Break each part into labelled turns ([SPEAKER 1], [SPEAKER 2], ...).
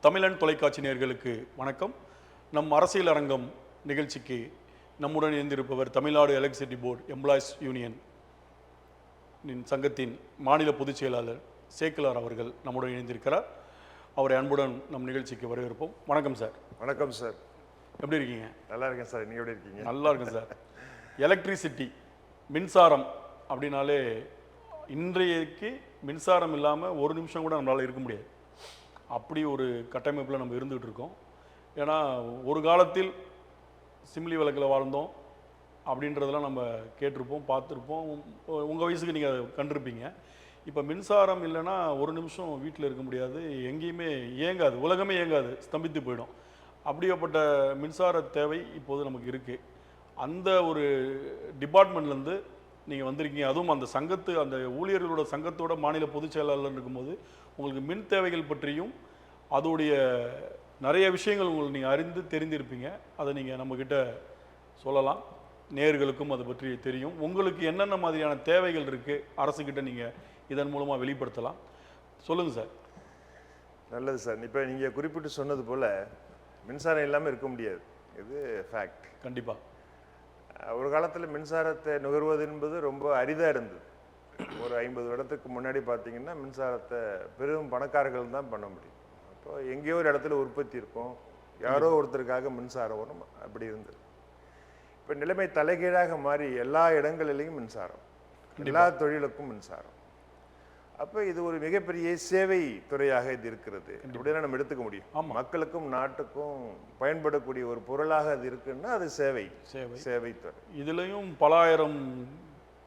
[SPEAKER 1] தமிழன் தொலைக்காட்சி நேயர்களுக்கு வணக்கம். நம் அரசியல் அரங்கம் நிகழ்ச்சிக்கு நம்முடன் இணைந்திருப்பவர் Tamil Nadu electricity board employees union சங்கத்தின் மாநில பொதுச் செயலாளர் சேக்கிலார் அவர்கள் நம்முடன் இணைந்திருக்கிறார். அவரை அன்புடன் நம் நிகழ்ச்சிக்கு வரவேற்போம். வணக்கம் சார்.
[SPEAKER 2] வணக்கம் சார்.
[SPEAKER 1] எப்படி இருக்கீங்க?
[SPEAKER 2] நல்லா இருக்கேன் சார். நீங்கள் எப்படி இருக்கீங்க?
[SPEAKER 1] நல்லா இருக்கேன் சார். எலக்ட்ரிசிட்டி மின்சாரம் அப்படின்னாலே இன்றைக்கு மின்சாரம் இல்லாமல் ஒரு நிமிஷம் கூட நம்மளால் இருக்க முடியாது. அப்படி ஒரு கட்டமைப்பில் நம்ம இருந்துகிட்டு இருக்கோம். ஏன்னா ஒரு காலத்தில் சிம்லி விளக்கில் வாழ்ந்தோம் அப்படின்றதெல்லாம் நம்ம கேட்டிருப்போம், பார்த்துருப்போம். உங்கள் வயசுக்கு நீங்கள் அதை கண்டிருப்பீங்க. இப்போ மின்சாரம் இல்லைன்னா ஒரு நிமிஷம் வீட்டில் இருக்க முடியாது, எங்கேயுமே இயங்காது, உலகமே இயங்காது, ஸ்தம்பித்து போயிடும். அப்படியேப்பட்ட மின்சார தேவை இப்போது நமக்கு இருக்குது. அந்த ஒரு டிபார்ட்மெண்ட்லேருந்து நீங்கள் வந்திருக்கீங்க. அதுவும் அந்த ஊழியர்களோட சங்கத்தோட மாநில பொதுச் செயலாளர் இருக்கும்போது உங்களுக்கு மின் தேவைகள் பற்றியும் அதோடைய நிறைய விஷயங்கள் உங்களுக்கு நீங்கள் அறிந்து தெரிந்திருப்பீங்க. அதை நீங்கள் நம்மக்கிட்ட சொல்லலாம். நேயர்களுக்கும் அதை பற்றி தெரியும். உங்களுக்கு என்னென்ன மாதிரியான தேவைகள் இருக்குது அரசுக்கிட்ட நீங்கள் இதன் மூலமாக வெளிப்படுத்தலாம். சொல்லுங்கள் சார்.
[SPEAKER 2] நல்லது சார். இப்போ நீங்கள் குறிப்பிட்டு சொன்னது போல் மின்சாரம் இல்லாமல் இருக்க முடியாது. இது ஃபேக்ட்.
[SPEAKER 1] கண்டிப்பாக.
[SPEAKER 2] ஒரு காலத்தில் மின்சாரத்தை நுகர்வது என்பது ரொம்ப அரிதாக இருந்தது. ஒரு 50 வருடத்துக்கு முன்னாடி பார்த்தீங்கன்னா மின்சாரத்தை பெரும் பணக்காரர்கள் தான் பண்ண முடியும். அப்போ எங்கேயோ ஒரு இடத்துல உற்பத்தி இருக்கும், யாரோ ஒருத்தருக்காக மின்சாரம் வரும், அப்படி இருந்தது. இப்போ நிலைமை தலைகீழாக மாறி எல்லா இடங்களிலையும் மின்சாரம், எல்லா தொழிலுக்கும் மின்சாரம். அப்போ இது ஒரு மிகப்பெரிய சேவை துறையாக இது இருக்கிறது அப்படின்னா நம்ம எடுத்துக்க முடியும். மக்களுக்கும் நாட்டுக்கும் பயன்படக்கூடிய ஒரு பொருளாக அது இருக்குன்னா அது சேவை துறை.
[SPEAKER 1] இதுலயும் பலாயிரம்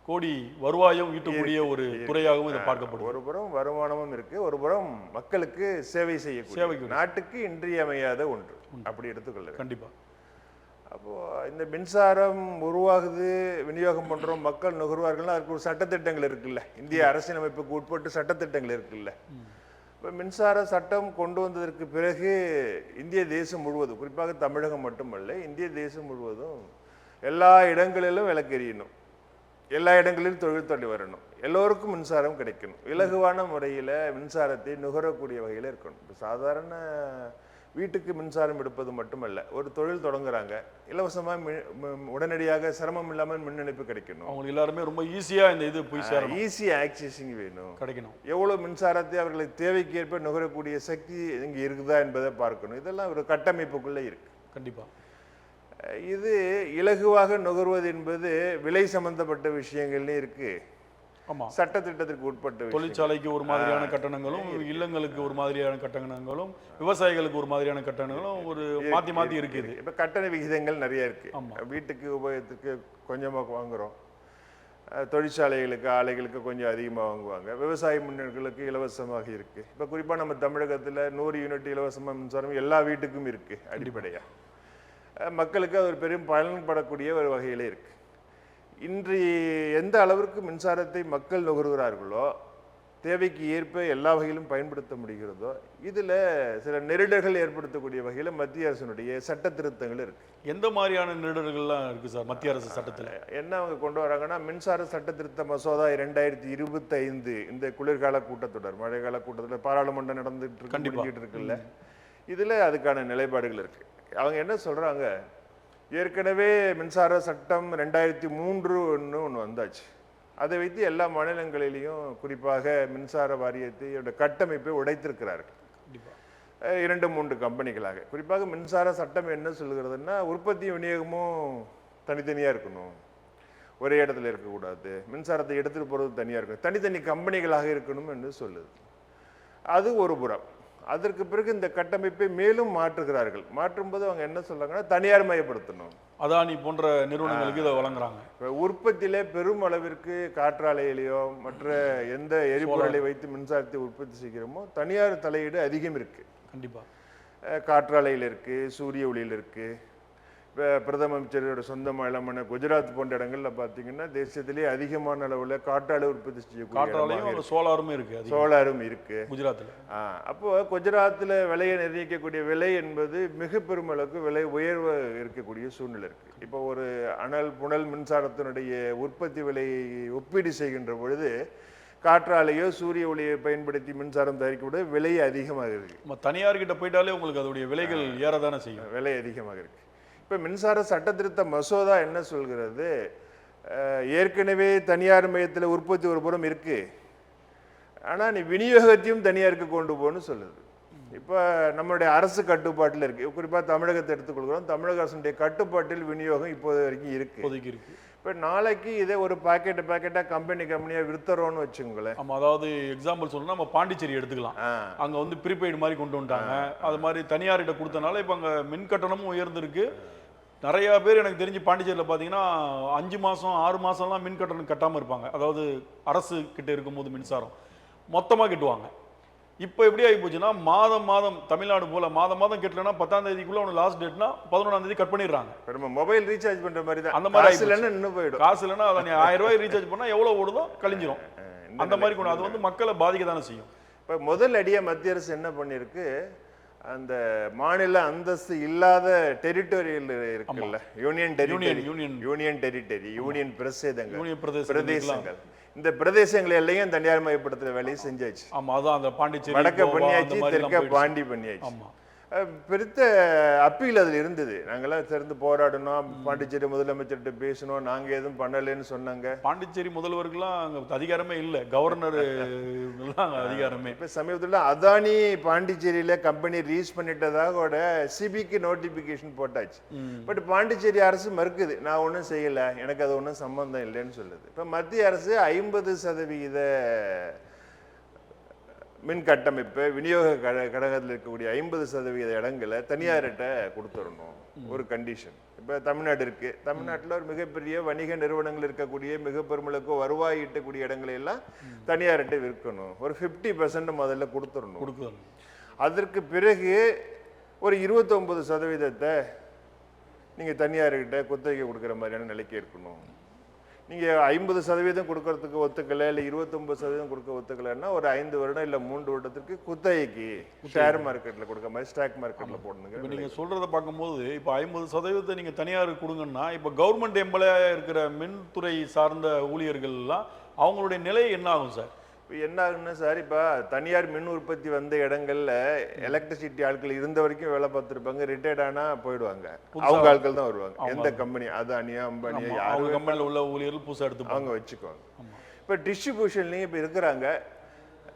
[SPEAKER 1] கோடி வருவாயும் ஈட்டக்கூடிய ஒரு துறையாகவும் இதை பார்க்கப்படும்.
[SPEAKER 2] ஒரு புறம் வருமானமும் இருக்கு, ஒரு புறம் மக்களுக்கு சேவை செய்யக்கூடிய நாட்டுக்கு இன்றியமையாத ஒன்று அப்படி எடுத்துக்கொள்ள.
[SPEAKER 1] கண்டிப்பா.
[SPEAKER 2] அப்போ இந்த மின்சாரம் உருவாகுது, விநியோகம் பண்றோம், மக்கள் நுகர்வார்கள்னா அதுக்கு ஒரு சட்டத்திட்டங்கள் இருக்குல்ல, இந்திய அரசியலமைப்புக்கு உட்பட்டு சட்டத்திட்டங்கள் இருக்குல்ல. இப்போ மின்சார சட்டம் கொண்டு வந்ததற்கு பிறகு இந்திய தேசம் முழுவதும், குறிப்பாக தமிழகம் மட்டுமல்ல இந்திய தேசம் முழுவதும் எல்லா இடங்களிலும் விளக்கு எரியணும், எல்லா இடங்களிலும் தொழில்துறை வரணும், எல்லோருக்கும் மின்சாரம் கிடைக்கணும், இலகுவான முறையில் மின்சாரத்தை நுகரக்கூடிய வகையில் இருக்கணும். இப்போ சாதாரண வீட்டுக்கு மின்சாரம் எடுப்பது மட்டுமல்ல, ஒரு தொழில் தொடங்குறாங்க, இலவசமாக உடனடியாக சிரமம் இல்லாமல் மின் இணைப்பு கிடைக்கணும்.
[SPEAKER 1] அவங்க எல்லாருமே ரொம்ப ஈஸியாக இந்த இது போய் சேரணும்,
[SPEAKER 2] ஈஸி ஆக்சஸிங் வேணும்,
[SPEAKER 1] கிடைக்கணும்.
[SPEAKER 2] எவ்வளோ மின்சாரத்தை அவர்களுக்கு தேவைக்கு ஏற்ப நுகரக்கூடிய சக்தி இங்கே இருக்குதா என்பதை பார்க்கணும். இதெல்லாம் ஒரு கட்டமைப்புக்குள்ளே இருக்கு.
[SPEAKER 1] கண்டிப்பாக.
[SPEAKER 2] இது இலகுவாக நுகர்வது என்பது விலை சம்பந்தப்பட்ட விஷயங்கள்லையும் இருக்கு, சட்டத்திட்டத்திற்கு உட்பட்ட
[SPEAKER 1] தொழிற்சாலைக்கு ஒரு மாதிரியான கட்டணங்களும், இல்லங்களுக்கு ஒரு மாதிரியான கட்டணங்களும், விவசாயிகளுக்கு ஒரு மாதிரியான கட்டணங்களும் ஒரு மாற்றி இருக்குது.
[SPEAKER 2] இப்போ கட்டண விகிதங்கள் நிறைய இருக்கு. வீட்டுக்கு உபயோகத்துக்கு கொஞ்சமாக வாங்குறோம், தொழிற்சாலைகளுக்கு ஆலைகளுக்கு கொஞ்சம் அதிகமாக வாங்குவாங்க, விவசாய முன்னோர்களுக்கு இலவசமாக இருக்கு. இப்போ குறிப்பாக நம்ம தமிழகத்தில் 100 யூனிட் இலவசமாக மின்சாரம் எல்லா வீட்டுக்கும் இருக்கு. அடிப்படையாக மக்களுக்கு அது ஒரு பெரும் பயன்படக்கூடிய ஒரு வகையிலே இருக்கு. இன்று எந்த அளவிற்கு மின்சாரத்தை மக்கள் நுகர்கிறார்களோ, தேவைக்கு ஏற்ப எல்லா வகையிலும் பயன்படுத்த முடிகிறதோ, இதில் சில நெருடல்கள் ஏற்படுத்தக்கூடிய வகையில் மத்திய அரசினுடைய சட்ட திருத்தங்கள் இருக்கு.
[SPEAKER 1] எந்த மாதிரியான நெருடல்கள்லாம் இருக்கு சார் மத்திய அரசு சட்டத்தில்?
[SPEAKER 2] என்ன அவங்க கொண்டு வராங்கன்னா, மின்சார சட்ட திருத்த மசோதா 2025 இந்த குளிர்கால கூட்டத்தொடர், மழைக்கால கூட்டத்தொடர் பாராளுமன்றம் நடந்துட்டு இருக்குல்ல, இதில் அதுக்கான நிலைப்பாடுகள் இருக்கு. அவங்க என்ன சொல்றாங்க, ஏற்கனவே மின்சார சட்டம் 2003 ஒன்று வந்தாச்சு, அதை வைத்து எல்லா மாநிலங்களிலையும் குறிப்பாக மின்சார வாரியத்தை கட்டமைப்பை உடைத்திருக்கிறார்கள் 2-3 கம்பெனிகளாக. குறிப்பாக மின்சார சட்டம் என்ன சொல்கிறதுன்னா, உற்பத்தி விநியோகமும் தனித்தனியாக இருக்கணும், ஒரே இடத்துல இருக்கக்கூடாது, மின்சாரத்தை எடுத்துகிட்டு போகிறது தனியாக இருக்கணும், தனித்தனி கம்பெனிகளாக இருக்கணும் என்று சொல்லுது. அது ஒரு புறம். அதற்கு பிறகு இந்த கட்டமைப்பை மேலும் மாற்றுகிறார்கள். மாற்றும்போது அவங்க என்ன சொல்றாங்கன்னா, தனியார் மயப்படுத்தணும்,
[SPEAKER 1] அதானி போன்ற நிறுவனங்களுக்கு இதை வழங்குறாங்க.
[SPEAKER 2] உற்பத்தியிலே பெரும் அளவிற்கு காற்றாலையிலையோ மற்ற எந்த எரிபொருளை வைத்து மின்சாரத்தை உற்பத்தி செய்கிறோமோ தனியார் தலையீடு அதிகம் இருக்கு.
[SPEAKER 1] கண்டிப்பா.
[SPEAKER 2] காற்றாலையில் இருக்கு, சூரிய ஒளியில் இருக்கு. இப்போ பிரதம அமைச்சரோட சொந்த மாநிலமான குஜராத் போன்ற இடங்கள்ல பார்த்தீங்கன்னா தேசத்திலே அதிகமான அளவில் காற்றாலை உற்பத்தி செய்யக்கூடிய சோலாரும் இருக்கு
[SPEAKER 1] குஜராத்தில்.
[SPEAKER 2] அப்போ குஜராத்தில் விலையை நிர்ணயிக்கக்கூடிய விலை என்பது மிக பெரும் அளவுக்கு விலை உயர்வு இருக்கக்கூடிய சூழ்நிலை இருக்கு. இப்போ ஒரு அனல் புனல் மின்சாரத்தினுடைய உற்பத்தி விலையை ஒப்பீடு செய்கின்ற பொழுது காற்றாலையோ சூரிய ஒளியை பயன்படுத்தி மின்சாரம் தயாரிக்கக்கூடிய விலை அதிகமாக இருக்கு.
[SPEAKER 1] நம்ம தனியார்கிட்ட போயிட்டாலே உங்களுக்கு அதோடைய விலைகள் ஏறதானே செய்யும்.
[SPEAKER 2] விலை அதிகமாக இருக்கு. இப்போ மின்சார சட்ட திருத்த மசோதா என்ன சொல்கிறது, ஏற்கனவே தனியார் மையத்தில் உற்பத்தி ஒரு புறம் இருக்கு, ஆனால் நீ விநியோகத்தையும் தனியாருக்கு கொண்டு போன்னு சொல்லுது. இப்போ நம்மளுடைய அரசு கட்டுப்பாட்டில் இருக்கு. குறிப்பாக தமிழகத்தை எடுத்துக்கொள்கிறோம். தமிழக அரசுடைய கட்டுப்பாட்டில் விநியோகம் இப்போது வரைக்கும் இருக்கு. இப்போ நாளைக்கு இதே ஒரு பாக்கெட்டாக கம்பெனியாக விற்றுறோன்னு வச்சுங்களேன்.
[SPEAKER 1] ஆமாம், அதாவது எக்ஸாம்பிள் சொல்லணும்னா நம்ம பாண்டிச்சேரி எடுத்துக்கலாம். அங்கே வந்து ப்ரீபெய்டு மாதிரி கொண்டு வந்துட்டாங்க. அது மாதிரி தனியார்கிட்ட கொடுத்தனால இப்போ அங்கே மின் கட்டணமும் உயர்ந்திருக்கு. நிறையா பேர் எனக்கு தெரிஞ்சு பாண்டிச்சேரியில் பார்த்தீங்கன்னா 5 மாதம் 6 மாதம்லாம் மின் கட்டணம் கட்டாமல் இருப்பாங்க. அதாவது அரசு கிட்ட இருக்கும்போது மின்சாரம் மொத்தமாக கட்டுவாங்க. இப்போ எப்படி ஆகி போச்சுன்னா மாதம் தமிழ்நாடு போல மாதம் கட்டலன்னா 10ஆம் தேதிக்குள்ள ஒன்று லாஸ்ட் டேட்னா 11ஆம் தேதி கட் பண்ணிடுறாங்க.
[SPEAKER 2] நம்ம மொபைல் ரீசார்ஜ் பண்ற மாதிரி தான்.
[SPEAKER 1] அந்த மாதிரி
[SPEAKER 2] இன்னும் போயிடும்.
[SPEAKER 1] காசு இல்லைன்னா அதை நீ 1000 ரூபாய் ரீசார்ஜ் பண்ணால் எவ்வளோ ஓடுதோ கழிஞ்சிரும். அந்த மாதிரி கொண்டு அது வந்து மக்களை பாதிக்க தானே செய்யும்.
[SPEAKER 2] இப்போ முதல் அடியாக மத்திய அரசு என்ன பண்ணியிருக்கு, அந்த மாநில அந்தஸ்து இல்லாத டெரிட்டோரியல் இருக்குல்ல, யூனியன் டெரிட்டரி, யூனியன் பிரதேசங்கள், இந்த பிரதேசங்களை எல்லையும் தனியார் மயப்படுத்துற வேலையை செஞ்சாச்சு.
[SPEAKER 1] ஆமா, அதான் அந்த பாண்டிச்சேரி
[SPEAKER 2] வடக்க பண்ணியாச்சு, தெற்க பாண்டி பண்ணியாச்சு. பெருத்த அப்பீல் அதில் இருந்தது. நாங்கெல்லாம் சேர்ந்து போராடணும், பாண்டிச்சேரி முதலமைச்சர்கிட்ட பேசணும், நாங்கள் எதுவும் பண்ணலைன்னு சொன்னாங்க.
[SPEAKER 1] பாண்டிச்சேரி முதல்வருக்குலாம் அங்கே அதிகாரமே இல்லை, கவர்னர் அதிகாரமே.
[SPEAKER 2] இப்போ சமீபத்தில் அதானி பாண்டிச்சேரியில் கம்பெனி ரீச் பண்ணிட்டதாக சிபிக்கு நோட்டிஃபிகேஷன் போட்டாச்சு. பட் பாண்டிச்சேரி அரசு மறுக்குது, நான் ஒன்றும் செய்யலை, எனக்கு அது ஒன்றும் சம்பந்தம் இல்லைன்னு சொல்லுது. இப்போ மத்திய அரசு 50% மின் கட்டமைப்பு விநியோக கழகத்தில் இருக்கக்கூடிய 50% இடங்களை தனியார்கிட்ட கொடுத்துடணும் ஒரு கண்டிஷன். இப்போ தமிழ்நாடு இருக்கு, தமிழ்நாட்டில் ஒரு மிகப்பெரிய வணிக நிறுவனங்கள் இருக்கக்கூடிய மிக பெருமளவுக்கு வருவாய் ஈட்டக்கூடிய இடங்களை எல்லாம் தனியார்கிட்ட விற்கணும். ஒரு 50% முதல்ல கொடுத்துடணும். அதற்கு பிறகு ஒரு 29% நீங்கள் தனியார்கிட்ட குத்தகைக்கு கொடுக்குற மாதிரியான நிலைக்கு இருக்கணும். நீங்கள் 50% கொடுக்கறதுக்கு ஒத்துக்கலை, இல்லை 29% கொடுக்க ஒத்துக்கலைன்னா ஒரு 5 வருடம் இல்லை 3 வருடத்திற்கு குத்தகைக்கு ஷேர் மார்க்கெட்டில் கொடுக்க மாதிரி ஸ்டாக் மார்க்கெட்டில் போடணுங்க.
[SPEAKER 1] இப்போ நீங்கள் சொல்கிறத பார்க்கும்போது இப்போ 50% நீங்கள் தனியார் கொடுங்கன்னா இப்போ கவர்மெண்ட் எம்ப்ளாயாக இருக்கிற மின்துறை சார்ந்த ஊழியர்கள்லாம் அவங்களுடைய நிலை என்ன ஆகும் சார்?
[SPEAKER 2] இப்போ என்ன ஆகுன்னா சார், இப்போ தனியார் மின் உற்பத்தி வந்த இடங்கள்ல எலக்ட்ரிசிட்டி ஆட்கள் இருந்த வரைக்கும் வேலை பார்த்துருப்பாங்க, ரிட்டையர்ட் ஆனால் போயிடுவாங்க, அவங்க ஆட்கள் தான் வருவாங்க. எந்த கம்பெனி அதானியா அம்பானியா யாரும்
[SPEAKER 1] கம்பெனியில் உள்ள ஊழியர்கள் புதுசாக எடுத்து
[SPEAKER 2] அவங்க வச்சுக்குவாங்க. இப்போ டிஸ்ட்ரிபியூஷன்லையும் இப்போ இருக்கிறாங்க,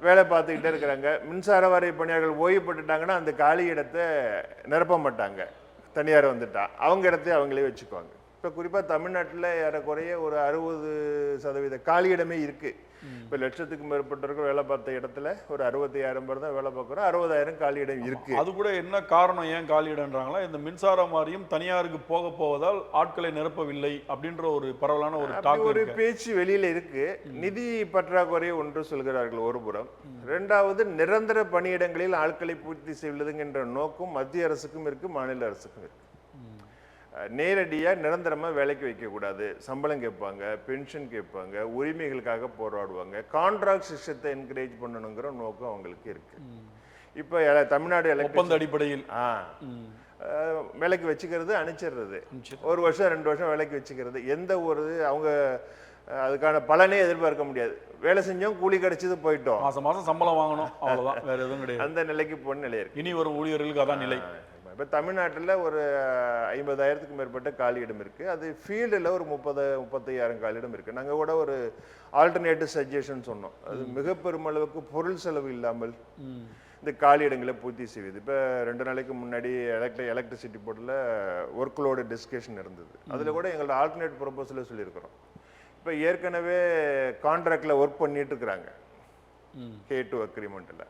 [SPEAKER 2] வேலை பார்த்துக்கிட்டே இருக்கிறாங்க. மின்சார வாரிய பணியாளர்கள் ஓய்வு பெற்றுட்டாங்கன்னா அந்த காலி இடத்தை நிரப்ப மாட்டாங்க, தனியார் வந்துட்டா அவங்க இடத்தையும் அவங்களே வச்சுக்குவாங்க. இப்போ குறிப்பாக தமிழ்நாட்டில் ஏறக்குறைய ஒரு 60% காலி இடமே இருக்குது. இப்போ லட்சத்துக்கு மேற்பட்டவர்கள் வேலை பார்த்த இடத்துல ஒரு 65,000 பேர் தான் வேலை பார்க்குறோம், 60,000 காலி இடம் இருக்கு.
[SPEAKER 1] அது கூட என்ன காரணம், ஏன் காலி இடம்ன்றாங்களா, இந்த மின்சார வாரியம் தனியாருக்கு போவதால் ஆட்களை நிரப்பவில்லை அப்படின்ற ஒரு பரவலான ஒரு
[SPEAKER 2] பேச்சு வெளியில இருக்கு. நிதி பற்றாக்குறை ஒன்று சொல்கிறார்கள் ஒரு புறம், இரண்டாவது நிரந்தர பணியிடங்களில் ஆட்களை பூர்த்தி செய்வதுங்கிற நோக்கம் மத்திய அரசுக்கும் இருக்கு, மாநில அரசுக்கும் இருக்கு. நேரடியாக நிரந்தரமாக வேலைக்கு வைக்கக்கூடாது, சம்பளம் கேட்பாங்க, பென்ஷன் கேட்பாங்க, உரிமைகளுக்காக போராடுவாங்க, கான்ட்ராக்ட் சிஸ்டத்தை என்கரேஜ் பண்ணணுங்கிற நோக்கம் அவங்களுக்கு இருக்கு. இப்போ தமிழ்நாடு
[SPEAKER 1] ஒப்பந்த அடிப்படையில்
[SPEAKER 2] வேலைக்கு வச்சுக்கிறது, அனுப்பிச்சிடுறது, 1 வருஷம் 2 வருஷம் வேலைக்கு வச்சுக்கிறது, எந்த ஒரு அவங்க அதுக்கான பலனே எதிர்பார்க்க முடியாது. வேலை செஞ்சோம், கூலி கிடைச்சது, போயிட்டோம்,
[SPEAKER 1] மாசம் சம்பளம் வாங்கணும், அவ்வளவுதான், வேற எதுவும் கிடையாது.
[SPEAKER 2] அந்த நிலைக்கு போன நிலை இருக்கு.
[SPEAKER 1] இனி வரும் ஊழியர்களுக்கு அதான் நிலை.
[SPEAKER 2] இப்போ தமிழ்நாட்டில் ஒரு 50,000க்கு மேற்பட்ட காலியிடம் இருக்குது. அது ஃபீல்டில் ஒரு 35,000 காலியிடம் இருக்குது. நாங்கள் கூட ஒரு ஆல்டர்னேட்டிவ் சஜஷன் சொன்னோம். அது மிக பெருமளவுக்கு பொருள் செலவு இல்லாமல் இந்த காலியிடங்களை பூர்த்தி செய்வது. இப்போ 2 நாளைக்கு முன்னாடி எலக்ட்ரிசிட்டி போர்டில் ஒர்க் லோடு டிஸ்கஷன் இருந்தது. அதில் கூட எங்களோட ஆல்டர்னேட் ப்ரொபோசலில் சொல்லியிருக்கிறோம். இப்போ ஏற்கனவே கான்ட்ராக்டில் ஒர்க் பண்ணிட்டு இருக்கிறாங்க, K2 அக்ரிமெண்ட்டில்,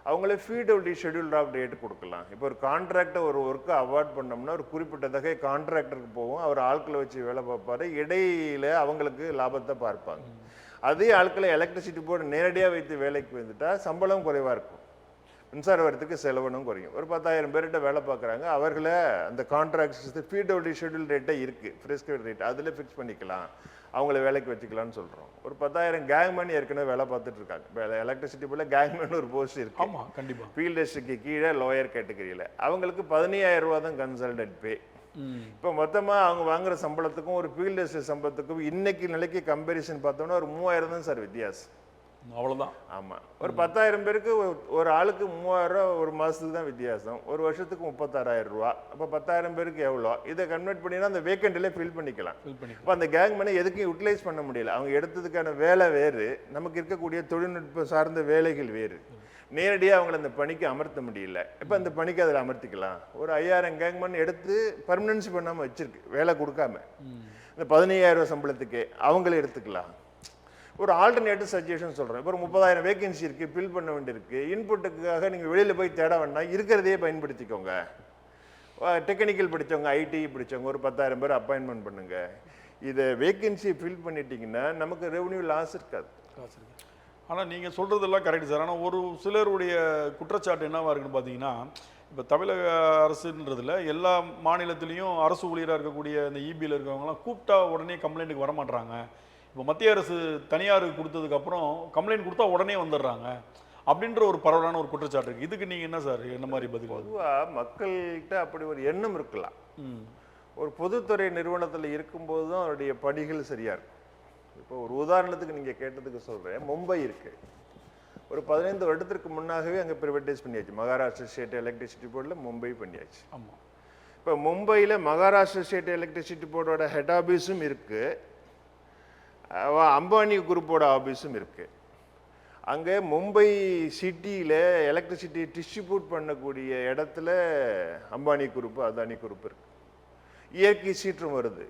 [SPEAKER 2] அவங்களே ஃபீடபிலிட்டி ஷெட்யூல் ஆஃப் டேட் கொடுக்கலாம். இப்போ ஒரு கான்ட்ராக்டை ஒரு ஒர்க்கை அவார்ட் பண்ணோம்னா ஒரு குறிப்பிட்ட தொகை கான்ட்ராக்டருக்கு போகும், அவர் ஆட்களை வச்சு வேலை பார்ப்பாரு, இடையில அவங்களுக்கு லாபத்தை பார்ப்பாங்க. அதே ஆட்களை எலக்ட்ரிசிட்டி போர்டு நேரடியாக வைத்து வேலைக்கு வந்துட்டா சம்பளம் குறைவாக இருக்கும், மின்சார வரத்துக்கு செலவனும் குறையும். ஒரு 10,000 பேர்கிட்ட வேலை பார்க்குறாங்க, அவர்களை அந்த கான்ட்ராக்ட் ஃபீடபிலிட்டி ஷெட்யூல் ரேட்டே இருக்குது, ப்ரிஸ்கிரைப்ட் ரேட், அதில் ஃபிக்ஸ் பண்ணிக்கலாம், அவங்கள வேலைக்கு வச்சுக்கலாம்னு சொல்கிறோம். ஒரு 10,000 கேங்மேன் ஏற்கனவே வேலை பார்த்துட்டு இருக்காங்க. எலக்ட்ரிசிட்டி போல கேங்மேன் ஒரு போஸ்ட் இருக்கு.
[SPEAKER 1] ஆமாம், கண்டிப்பாக.
[SPEAKER 2] ஃபீல்ட் டெஸ்ட்டுக்கு கீழே லோயர் கேட்டகரியில் அவங்களுக்கு 15,000 ரூபா தான் கன்சல்டன்ட் பே. இப்போ மொத்தமாக அவங்க வாங்குற சம்பளத்துக்கும் ஒரு ஃபீல்ட் டெஸ்ட் சம்பளத்துக்கும் இன்னைக்கு நிலைக்கு கம்பேரிசன் பார்த்தோம்னா ஒரு 3,000 தான் சார் வித்தியாசம்.
[SPEAKER 1] அவ்வளவுதான்.
[SPEAKER 2] ஆமா, ஒரு 10,000 பேருக்கு ஒரு ஆளுக்கு 3,000 ரூபா ஒரு மாசத்துக்கு தான் வித்தியாசம். ஒரு வருஷத்துக்கு 36,000 ரூபா. அப்ப 10,000 பேருக்கு எவ்வளோ? இதை கன்வெர்ட் பண்ணினா அந்த வேக்கண்ட்ல ஃபில் பண்ணிக்கலாம். அப்ப அந்த கேங் மணி எதுக்கும் யூட்டிலைஸ் பண்ண முடியல. அவங்க எடுத்ததுக்கான வேலை வேறு, நமக்கு இருக்கக்கூடிய தொழில்நுட்பம் சார்ந்த வேலைகள் வேறு. நேரடியாக அவங்கள அந்த பணிக்கு அமர்த்த முடியல. இப்போ அந்த பணிக்கு அதில் அமர்த்திக்கலாம். ஒரு 5,000 கேங்மேன் எடுத்து பர்மனன்சி பண்ணாமல் வச்சிருக்கு, வேலை கொடுக்காம. இந்த 15,000 ரூபா சம்பளத்துக்கு அவங்களே எடுத்துக்கலாம். ஒரு ஆல்டர்னேட்டிவ் சஜஷன் சொல்கிறேன். இப்போ ஒரு 30,000 வேகன்சி இருக்குது, ஃபில் பண்ண வேண்டியிருக்கு. இன்புட்டுக்காக நீங்கள் வெளியில் போய் தேட வேண்டாம், இருக்கிறதையே பயன்படுத்திக்கோங்க. டெக்னிக்கல் படித்தவங்க, ஐடி படித்தவங்க ஒரு 10,000 பேர் அப்பாயின்மெண்ட் பண்ணுங்க. இதை வேகன்சியை ஃபில் பண்ணிட்டீங்கன்னா நமக்கு ரெவன்யூ லாஸ் இருக்காது.
[SPEAKER 1] ஆனால் நீங்கள் சொல்கிறதெல்லாம் கரெக்ட் சார். ஆனால் ஒரு சிலருடைய குற்றச்சாட்டு என்னவா இருக்குன்னு பார்த்தீங்கன்னா, இப்போ தமிழக அரசுன்றதுல எல்லா மாநிலத்திலையும் அரசு ஊழியராக இருக்கக்கூடிய இந்த இபியில் இருக்கிறவங்களாம் கூப்பிட்டா உடனே கம்ப்ளைண்ட்டுக்கு வரமாட்றாங்க. இப்போ மத்திய அரசு தனியாருக்கு கொடுத்ததுக்கப்புறம் கம்ப்ளைண்ட் கொடுத்தா உடனே வந்துடுறாங்க அப்படின்ற ஒரு பரவலான ஒரு குற்றச்சாட்டு இருக்குது. இதுக்கு நீங்கள் என்ன சார், என்ன மாதிரி பதில்?
[SPEAKER 2] பொதுவாக மக்கள்கிட்ட அப்படி ஒரு எண்ணம் இருக்கலாம். ஒரு பொதுத்துறை நிறுவனத்தில் இருக்கும்போது தான் அவருடைய பணிகள் சரியாக இருக்கும். இப்போ ஒரு உதாரணத்துக்கு நீங்கள் கேட்டதுக்கு சொல்கிறேன். மும்பை இருக்குது. ஒரு 15 வருடத்திற்கு முன்னாகவே அங்கே ப்ரைவேட்டைஸ் பண்ணியாச்சு. மகாராஷ்டிரா ஸ்டேட் எலக்ட்ரிசிட்டி போர்டில் மும்பை பண்ணியாச்சு.
[SPEAKER 1] ஆமாம்.
[SPEAKER 2] இப்போ மும்பையில் மகாராஷ்டிரா ஸ்டேட் எலக்ட்ரிசிட்டி போர்டோட ஹெட் ஆஃபீஸும் இருக்குது, அம்பானி குரூப்போட ஆஃபீஸும் இருக்குது. அங்கே மும்பை சிட்டியில் எலக்ட்ரிசிட்டி டிஸ்ட்ரிபியூட் பண்ணக்கூடிய இடத்துல அம்பானி குரூப்பு, அதானி குரூப் இருக்குது. இயற்கை சீற்றம் வருது,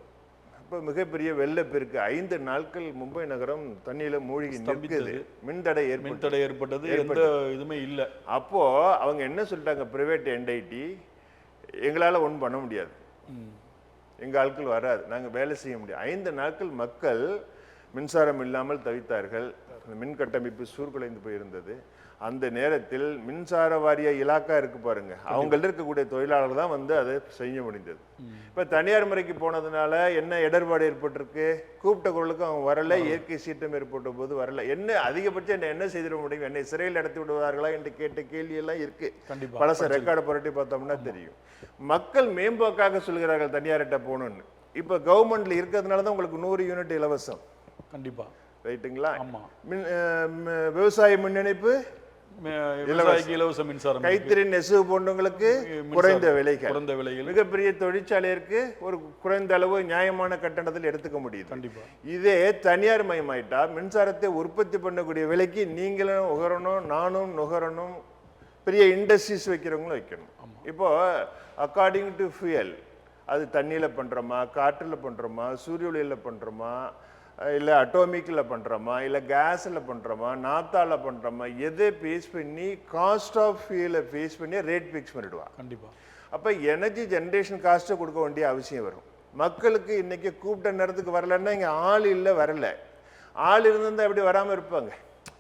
[SPEAKER 2] இப்போ மிகப்பெரிய வெள்ளப்பெருக்கு. 5 நாட்கள் மும்பை நகரம் தண்ணியில மூழ்கி நிற்குது. மின்தடை
[SPEAKER 1] ஏற்பட்டது, எந்த இதுவுமே இல்லை.
[SPEAKER 2] அப்போ அவங்க என்ன சொல்லிட்டாங்க, பிரைவேட் என்ஐடி எங்களால ஒன்றும் பண்ண முடியாது, எங்க ஆட்கள் வராது, நாங்க வேலை செய்ய முடியாது. 5 நாட்கள் மக்கள் மின்சாரம் இல்லாமல் தவித்தார்கள். மின் கட்டமைப்பு சூர்குலைந்து போயிருந்தது. அந்த நேரத்தில் மின்சார வாரிய இலாக்கா இருக்கு பாருங்க, அவங்கள்ட்ட இருக்கக்கூடிய தொழிலாளர்கள் தான் வந்து அதை செய்ய முடிந்தது. இப்ப தனியார் முறைக்கு போனதுனால என்ன இடர்பாடு ஏற்பட்டிருக்கு? கூப்பிட்ட குரலுக்கு அவங்க வரல, இயற்கை சீற்றம் ஏற்பட்ட போது வரல. என்ன அதிகபட்சம் என்ன செய்திட முடியும்? என்னை சிறையில் அடைத்து விடுவார்களா என்று கேட்ட கேள்வி எல்லாம் இருக்கு. பழச ரெக்கார்டை புரட்டி பார்த்தோம்னா தெரியும். மக்கள் மேம்போக்காக சொல்கிறார்கள் தனியார்கிட்ட போகணும்னு. இப்ப கவர்மெண்ட்ல இருக்கிறதுனால தான் உங்களுக்கு 100 யூனிட் இலவசம்.
[SPEAKER 1] கண்டிப்பா,
[SPEAKER 2] ரைட்டுங்களா? விவசாய மின் இணைப்பு
[SPEAKER 1] இலவச மின்சாரம்,
[SPEAKER 2] கைத்தறி நெசவு போன்றவங்களுக்கு குறைந்த விலைகள், மிகப்பெரிய தொழிற்சாலைக்கு ஒரு குறைந்த அளவு நியாயமான கட்டணத்தில் எடுத்துக்க முடியுது. இதே தனியார் மயமாயிட்டா மின்சாரத்தை உற்பத்தி பண்ணக்கூடிய விலைக்கு நீங்களும் நுகரணும், நானும் நுகரணும், பெரிய இண்டஸ்ட்ரீஸ் வைக்கிறவங்களும் வைக்கணும். இப்போ அக்கார்டிங் டு ஃபியல், அது தண்ணியில பண்றோமா, காற்றுல பண்றோமா, சூரிய ஒளியில பண்றோமா, இல்லை அட்டோமிக்கில் பண்ணுறோமா, இல்லை கேஸில் பண்ணுறோமா, நாத்தால பண்ணுறோமா, எதை பேஸ் பண்ணி காஸ்ட் ஆஃப் ஃபியூலை பேஸ் பண்ணி ரேட் ஃபிக்ஸ் பண்ணிடுவா.
[SPEAKER 1] கண்டிப்பாக.
[SPEAKER 2] அப்போ எனர்ஜி ஜென்ரேஷன் காஸ்ட்டை கொடுக்க வேண்டிய அவசியம் வரும். மக்களுக்கு இன்னைக்கு கூப்பிட்ட நேரத்துக்கு வரலன்னா இங்கே ஆள் இல்லை, வரல. ஆள் இருந்திருந்தால் எப்படி வராமல் இருப்பாங்க?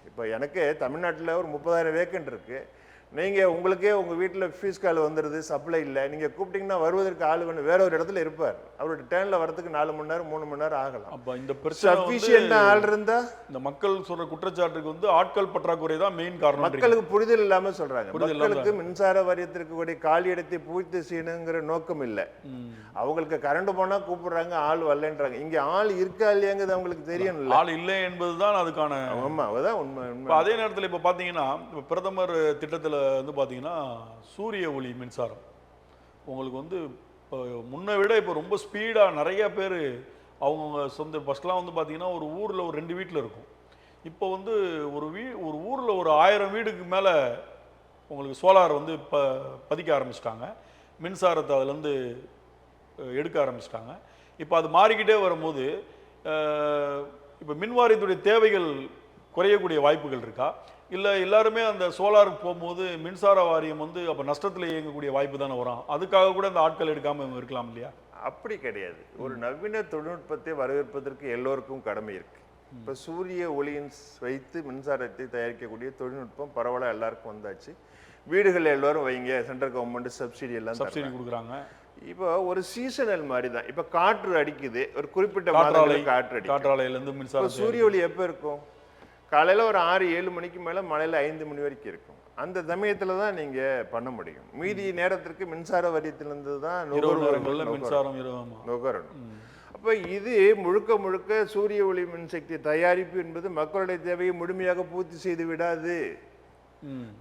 [SPEAKER 2] இப்போ எனக்கு தமிழ்நாட்டில் ஒரு 30,000 வேக்கண்ட் இருக்குது. நீங்கள் உங்களுக்கே உங்கள் வீட்டில் ஃபீஸ் கால் வந்துடுது, சப்ளை இல்லை, நீங்கள் கூப்பிட்டீங்கன்னா வருவதற்கு ஆள் வேணும். வேற ஒரு இடத்துல இருப்பார், அவரோட டேர்னில் வரதுக்கு 4 மணி நேரம் 3 மணி நேரம் ஆகலாம்.
[SPEAKER 1] அப்போ இந்த பிரச்சனை
[SPEAKER 2] ஆள் இருந்தா
[SPEAKER 1] இந்த மக்கள் சொல்ற குற்றச்சாட்டுக்கு வந்து ஆட்கள் பற்றாக்குறை தான் மெயின் காரணம்.
[SPEAKER 2] மக்களுக்கு புரிதல் இல்லாமல் சொல்றாங்க. மக்களுக்கு மின்சார வாரியத்திற்கு கூடிய காலி இடத்தை பூர்த்தி செய்யணுங்கிற நோக்கம் இல்லை. அவங்களுக்கு கரண்ட் போனா கூப்பிடுறாங்க, ஆள் வரலன்றாங்க. இங்க ஆள் இருக்கா இல்லையாங்கிறது அவங்களுக்கு தெரியும்.
[SPEAKER 1] ஆள் இல்லை என்பதுதான் அதுக்கான
[SPEAKER 2] உண்மை.
[SPEAKER 1] அதே நேரத்தில் இப்போ பார்த்தீங்கன்னா பிரதமர் திட்டத்தில் வந்து பார்த்தீங்கன்னா சூரிய ஒளி மின்சாரம் உங்களுக்கு வந்து இப்போ முன்னை விட இப்போ ரொம்ப ஸ்பீடாக நிறைய பேர் அவங்கவுங்க சொந்த ஃபஸ்ட்லாம் வந்து பார்த்தீங்கன்னா ஒரு ஊரில் ஒரு 2 வீட்டில் இருக்கும். இப்போ வந்து ஒரு ஊரில் ஒரு 1000 வீடுக்கு மேலே உங்களுக்கு சோலார் வந்து இப்போ பதிக்க ஆரம்பிச்சிட்டாங்க. மின்சாரத்தை அதுலேருந்து எடுக்க ஆரம்பிச்சிட்டாங்க. இப்போ அது மாறிக்கிட்டே வரும்போது இப்போ மின்வாரியத்துடைய தேவைகள் குறையக்கூடிய வாய்ப்புகள் இருக்கா? இல்லை எல்லாருமே அந்த சோலாருக்கு போகும்போது மின்சார வாரியம் வந்து அப்போ நஷ்டத்தில் இயங்கக்கூடிய வாய்ப்பு தானே வரும்? அதுக்காக கூட அந்த ஆட்கள் எடுக்காமல் இவங்க இருக்கலாம் இல்லையா?
[SPEAKER 2] அப்படி கிடையாது. ஒரு நவீன தொழில்நுட்பத்தை வரவேற்பதற்கு எல்லோருக்கும் கடமை இருக்கு. இப்போ சூரிய ஒளியின் வைத்து மின்சாரத்தை தயாரிக்கக்கூடிய தொழில்நுட்பம் பரவலாக எல்லாருக்கும் வந்தாச்சு. வீடுகள் எல்லாரும் வைங்க, சென்ட்ரல் கவர்மெண்ட் சப்சிடி
[SPEAKER 1] கொடுக்குறாங்க.
[SPEAKER 2] இப்போ ஒரு சீசனல் மாதிரி தான். இப்போ காற்று அடிக்குது, ஒரு குறிப்பிட்ட காற்றாலையிலேருந்து மின்சாரம். சூரிய ஒளி எப்போ இருக்கும்? காலையில் ஒரு 6-7 மணிக்கு மேலே, மழையில் 5 மணி வரைக்கும் இருக்கும். அந்த சமயத்தில் தான் நீங்கள் பண்ண முடியும். மீதி நேரத்திற்கு மின்சார வாரியத்திலிருந்து தான் நுகரணும். அப்போ இது முழுக்க முழுக்க சூரிய ஒளி மின்சக்தி தயாரிப்பு என்பது மக்களுடைய தேவையை முழுமையாக பூர்த்தி செய்து விடாது.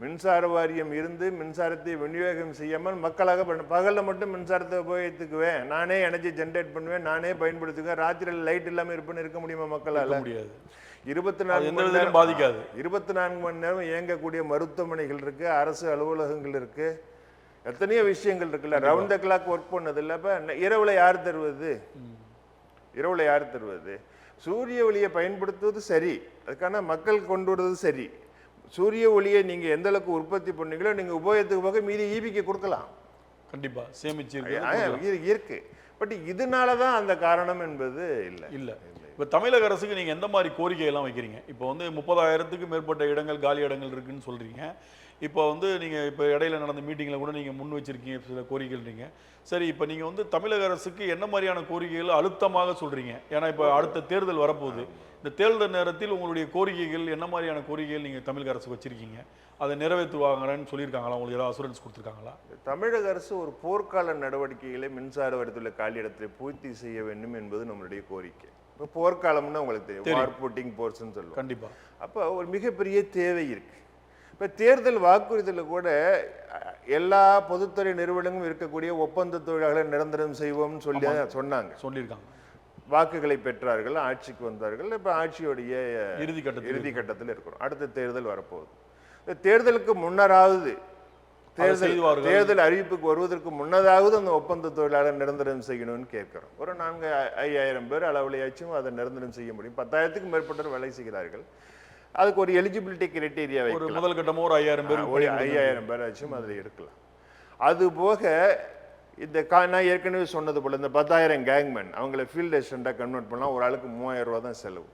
[SPEAKER 2] மின்சார வாரியம் இருந்து மின்சாரத்தை விநியோகம் செய்யாமல் மக்களாக பகலில் மட்டும் மின்சாரத்தை உபயோகித்துக்குவேன், நானே எனர்ஜி ஜென்ரேட் பண்ணுவேன், நானே பயன்படுத்துவேன், ராத்திரியில் லைட் இல்லாமல் இருப்பேன்னு இருக்க முடியுமா மக்களால்?
[SPEAKER 1] முடியாது.
[SPEAKER 2] 24 மணி நேரம்
[SPEAKER 1] பாதிக்காது.
[SPEAKER 2] 24 மணி நேரம் இயங்கக்கூடிய மருத்துவமனைகள் இருக்கு, அரசு அலுவலகங்கள் இருக்கு, எத்தனையோ விஷயங்கள் இருக்குல்ல. ரவுண்ட் த கிளாக் ஒர்க் பண்ணது இல்லை. இப்போ இரவுல யார் தருவது? இரவுல யார் தருவது? சூரிய ஒளியை பயன்படுத்துவது சரி, அதுக்கான மக்கள் கொண்டு வருவது சரி. சூரிய ஒளியை நீங்க எந்த அளவுக்கு உற்பத்தி பண்ணீங்களோ நீங்க உபயோகத்துக்கு போக மீதி ஈபிக்கு கொடுக்கலாம்.
[SPEAKER 1] கண்டிப்பா சேமிச்சு
[SPEAKER 2] இருக்கு. பட் இதனாலதான் அந்த காரணம் என்பது இல்ல.
[SPEAKER 1] இப்போ தமிழக அரசுக்கு நீங்க எந்த மாதிரி கோரிக்கை எல்லாம் வைக்கிறீங்க? இப்போ வந்து 30,000க்கு மேற்பட்ட இடங்கள் காலி இடங்கள் இருக்குன்னு சொல்றீங்க. இப்போ வந்து நீங்க இப்போ இடையில நடந்த மீட்டிங்ல கூட நீங்க முன் வச்சிருக்கீங்க சில கோரிக்கைன்றீங்க. சரி, இப்போ நீங்க வந்து தமிழக அரசுக்கு என்ன மாதிரியான கோரிக்கைகள் அழுத்தமாக சொல்றீங்க? ஏன்னா இப்போ அடுத்த தேர்தல் வரப்போகுது. இந்த தேர்தல் நேரத்தில் உங்களுடைய கோரிக்கைகள் என்ன மாதிரியான கோரிக்கைகள் நீங்க தமிழக அரசு வச்சிருக்கீங்க? அதை நிறைவேற்றுவாங்கன்னு சொல்லியிருக்காங்களா? உங்களுக்கு ஏதாவது அசூரன்ஸ் கொடுத்துருக்காங்களா?
[SPEAKER 2] தமிழக அரசு ஒரு போர்க்கால நடவடிக்கைகளை மின்சார வரத்துள்ள காலி இடத்தை பூர்த்தி செய்ய வேண்டும் என்பது நம்மளுடைய கோரிக்கை. இப்போ போர்க்காலம்னா உங்களுக்கு தெரியும், வார் புட்டிங் போர்ஸ்ன்னு சொல்லுவோம்.
[SPEAKER 1] கண்டிப்பா.
[SPEAKER 2] அப்போ ஒரு மிகப்பெரிய தேவை இருக்கு. இப்போ தேர்தல் வாக்குறுதியில் கூட எல்லா பொதுத்துறை நிறுவனங்களும் இருக்கக்கூடிய ஒப்பந்த தொழிலாளர்களை நிரந்தரம் செய்வோம்னு சொல்லியிருக்காங்க. வாக்குகளை பெற்றார்கள், ஆட்சிக்கு வந்தார்கள். இப்போ ஆட்சியோடைய இறுதி கட்டத்தில் இருக்கிறோம். அடுத்த தேர்தல் வரப்போகுது. தேர்தலுக்கு முன்னராவது தேர்தல் அறிவிப்புக்கு வருவதற்கு முன்னதாவது அந்த ஒப்பந்த தொழிலாளர் நிரந்தரம் செய்யணும்னு கேட்கிறோம். ஒரு 4,000-5,000 பேர் அளவுலையாச்சும் அதை நிரந்தரம் செய்ய முடியும். 10,000க்கும் மேற்பட்டவர் வேலை செய்கிறார்கள். அதுக்கு ஒரு எலிஜிபிலிட்டி கிரைட்டீரியா
[SPEAKER 1] வைக்கலாம். முதல் கட்டமாக ஒரு 5,000 பேர்
[SPEAKER 2] 5,000 பேராச்சும் அதில் இருக்கலாம். அது போக இந்த நான் ஏற்கனவே சொன்னது போல இந்த 10,000 கேங்மேன் அவங்களை ஃபீல்ட் அசிஸ்டண்டாக கன்வெர்ட் பண்ணலாம். ஒரு ஆளுக்கு 3,000 ரூபா தான் செலவு.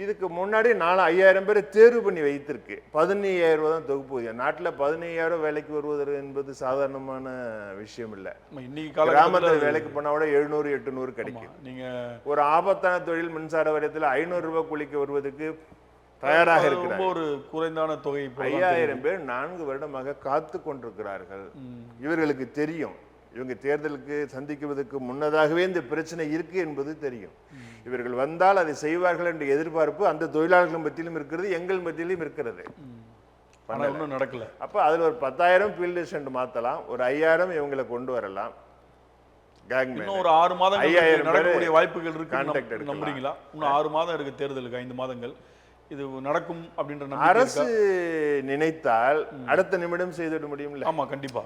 [SPEAKER 2] இதுக்கு முன்னாடி 4,000 பேரை தேர்வு பண்ணி வைத்திருக்கு. 15,000 ரூபா தான் தொகுப்பு. நாட்டில் 15,000 வேலைக்கு வருவது என்பது சாதாரணமான விஷயம் இல்லை. கிராமத்தில் வேலைக்கு போனால் கூட 700-800 கிடைக்கும். நீங்க ஒரு ஆபத்தான தொழில் மின்சார வாரியத்தில் 500 ரூபாய் கூலிக்கு வருவதற்கு தயாராக இருக்கிறார்.
[SPEAKER 1] ஒரு குறைந்தான தொகை.
[SPEAKER 2] 5,000 பேர் 4 வருடமாக காத்து கொண்டிருக்கிறார்கள். இவர்களுக்கு தெரியும், இவங்க தேர்தலுக்கு சந்திக்குவதற்கு முன்னதாகவே இந்த பிரச்சனை இருக்கு என்பது தெரியும். இவர்கள் வந்தால் அதை செய்வார்கள் என்ற எதிர்பார்ப்பு அந்த தொழிலாளர்கள் மத்தியிலும் இருக்கிறது, எங்கள் மத்தியிலும் இருக்கிறது.
[SPEAKER 1] நடக்கல.
[SPEAKER 2] அப்ப அதுல ஒரு 10,000 ஃபீல்ட் அசிஸ்டன்ட் மாத்தலாம், ஒரு 5,000 இவங்களை கொண்டு வரலாம்.
[SPEAKER 1] ஒரு 6 மாதங்கள் நடக்கக்கூடிய வாய்ப்புகள் இருக்கு. நம்புறீங்களா? இன்னும் 6 மாதம் இருக்கு தேர்தலுக்கு, 5 மாதங்கள். இது நடக்கும் அப்படின்ற
[SPEAKER 2] அரசு நினைத்தால் அடுத்த நிமிடம் செய்துவிட முடியும்ல.
[SPEAKER 1] ஆமா, கண்டிப்பா.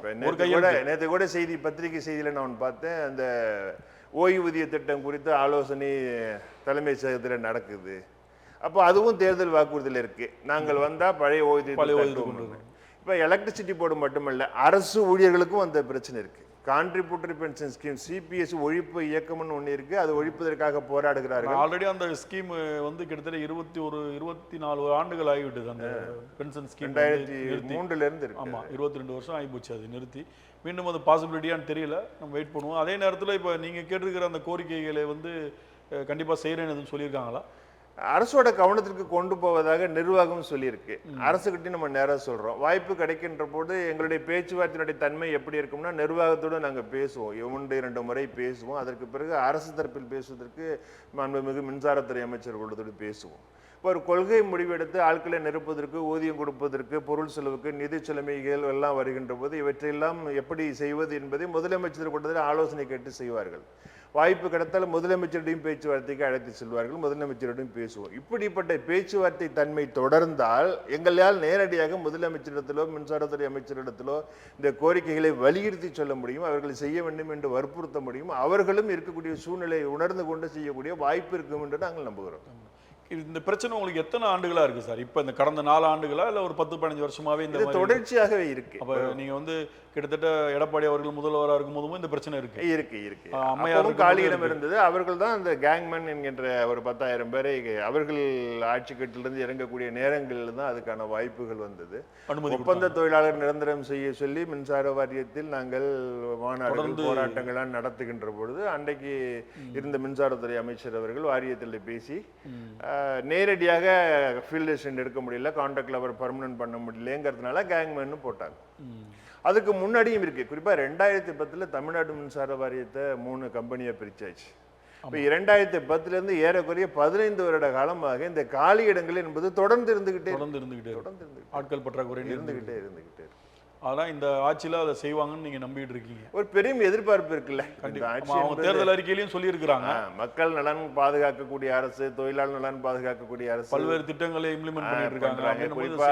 [SPEAKER 2] நேற்று கூட பத்திரிகை செய்தியில நான் பார்த்தேன், அந்த ஓய்வூதிய திட்டம் குறித்து ஆலோசனை தலைமை செயலகத்தில் நடக்குது. அப்போ அதுவும் தேர்தல் வாக்குறுதியில் இருக்கு. நாங்கள் வந்தா பழைய ஓய்வூதியம். இப்ப எலக்ட்ரிசிட்டி போர்டு மட்டுமல்ல, அரசு ஊழியர்களுக்கும் அந்த பிரச்சனை இருக்கு. கான்ட்ரிபியூட்டரி பென்ஷன் ஸ்கீம் சிபிஎஸ் ஒழிப்பு இயக்கம்னு ஒன்று இருக்கு. அது ஒழிப்பதற்காக போராடுகிறார்கள்.
[SPEAKER 1] ஆல்ரெடி அந்த ஸ்கீம் வந்து கிட்டத்தட்ட 24 ஆண்டுகள் ஆகிவிட்டது. அந்த பென்ஷன் ஸ்கீம்
[SPEAKER 2] 2003 இருந்து இருக்கு.
[SPEAKER 1] ஆமா, 22 வருஷம் ஆகிப்போச்சு அது நிறுத்தி. மீண்டும் அது பாசிபிலிட்டியான்னு தெரியல, நம்ம வெயிட் பண்ணுவோம். அதே நேரத்தில் இப்போ நீங்க கேட்டிருக்கிற அந்த கோரிக்கைகளை வந்து கண்டிப்பா செய்யறேன்னு சொல்லியிருக்காங்களா?
[SPEAKER 2] அரசோட கவனத்திற்கு கொண்டு போவதாக நிர்வாகம் சொல்லியிருக்கு. அரசுகிட்டையும் நம்ம நேராக சொல்றோம். வாய்ப்பு கிடைக்கின்ற போது எங்களுடைய பேச்சுவார்த்தையினுடைய தன்மை எப்படி இருக்கும்னா, நிர்வாகத்தோடு நாங்கள் பேசுவோம், 1-2 முறை பேசுவோம். அதற்கு பிறகு அரசு தரப்பில் பேசுவதற்கு மாண்புமிகு மின்சாரத்துறை அமைச்சர்களோடு பேசுவோம். இப்போ ஒரு கொள்கை முடிவெடுத்து ஆட்களை நிரப்புவதற்கு, ஊதியம் கொடுப்பதற்கு, பொருள் செலவுக்கு, நிதி செலமைகள் எல்லாம் வருகின்ற போது இவற்றையெல்லாம் எப்படி செய்வது என்பதை முதலமைச்சர் கூட்டத்தில் ஆலோசனை கேட்டு செய்வார்கள். வாய்ப்பு கிடைத்தால் முதலமைச்சருடையும் பேச்சுவார்த்தைக்கு அழைத்து செல்வார்கள், முதலமைச்சருடையும் பேசுவோம். இப்படிப்பட்ட பேச்சுவார்த்தை தன்மை தொடர்ந்தால் எங்களால் நேரடியாக முதலமைச்சரிடத்திலோ மின்சாரத்துறை அமைச்சரிடத்திலோ இந்த கோரிக்கைகளை வலியுறுத்தி சொல்ல முடியும், அவர்கள் செய்ய வேண்டும் என்று வற்புறுத்த முடியும். அவர்களும் இருக்கக்கூடிய சூழ்நிலையை உணர்ந்து கொண்டு செய்யக்கூடிய வாய்ப்பு இருக்கும் என்று நாங்கள் நம்புகிறோம்.
[SPEAKER 1] இந்த பிரச்சனை உங்களுக்கு எத்தனை ஆண்டுகளா இருக்கு சார்? இப்ப இந்த கடந்த 4 ஆண்டுகளா இல்ல ஒரு 10-15 வருஷமாவே இந்த
[SPEAKER 2] தொடர்ச்சியாகவே இருக்கு?
[SPEAKER 1] அப்ப நீங்க வந்து கிட்டத்தட்ட எடப்பாடி அவர்கள் முதல்வராக இருக்கும் போதும் இந்த பிரச்சனை
[SPEAKER 2] இருக்கு. அம்மையாரும் காலியிடம் இருந்தது. அவர்கள் தான் அந்த கேங்மேன் என்கின்ற ஒரு 10,000 பேரை அவர்கள் ஆட்சி கட்டிலிருந்து இறங்கக்கூடிய நேரங்களில் தான் அதுக்கான வாய்ப்புகள் வந்தது. ஒப்பந்த தொழிலாளர் நிரந்தரம் செய்ய சொல்லி மின்சார வாரியத்தில் நாங்கள் மாநாடுகள் போராட்டங்களாக நடத்துகின்ற பொழுது அன்றைக்கு இருந்த மின்சாரத்துறை அமைச்சர் அவர்கள் வாரியத்தில் பேசி நேரடியாக ஃபீல்ட் அசிஸ்டன்ட் எடுக்க முடியல, கான்ட்ராக்ட்ல அவர் பர்மனன்ட் பண்ண முடியலங்கிறதுனால கேங்மேன் போட்டாங்க. அதுக்கு முன்னாடியும் இருக்கு. குறிப்பா 2010 தமிழ்நாடு மின்சார வாரியத்தை 3 கம்பெனியா பிரிச்சாச்சு. இப்போ 2010 ஏறக்குறைய 15 வருட காலமாக இந்த காலி இடங்கள் என்பது தொடர்ந்து இருந்துகிட்டே
[SPEAKER 1] ஆட்கள் பற்றாக்குறை
[SPEAKER 2] இருந்துகிட்டே
[SPEAKER 1] அதான் இந்த ஆட்சியில அதை செய்வாங்கன்னு நீங்க நம்பிட்டு இருக்கீங்க.
[SPEAKER 2] ஒரு பெரிய எதிர்பார்ப்பு இருக்குல்ல.
[SPEAKER 1] அவங்க தேர்தல் அறிக்கையிலையும் சொல்லியிருக்கிறாங்க,
[SPEAKER 2] மக்கள் நலன் பாதுகாக்கக்கூடிய அரசு, தொழிலாளர் நலன் பாதுகாக்கக்கூடிய அரசு,
[SPEAKER 1] பல்வேறு திட்டங்களை இம்ப்ளிமெண்ட் பண்ணிட்டு இருக்காங்க.
[SPEAKER 2] குறிப்பா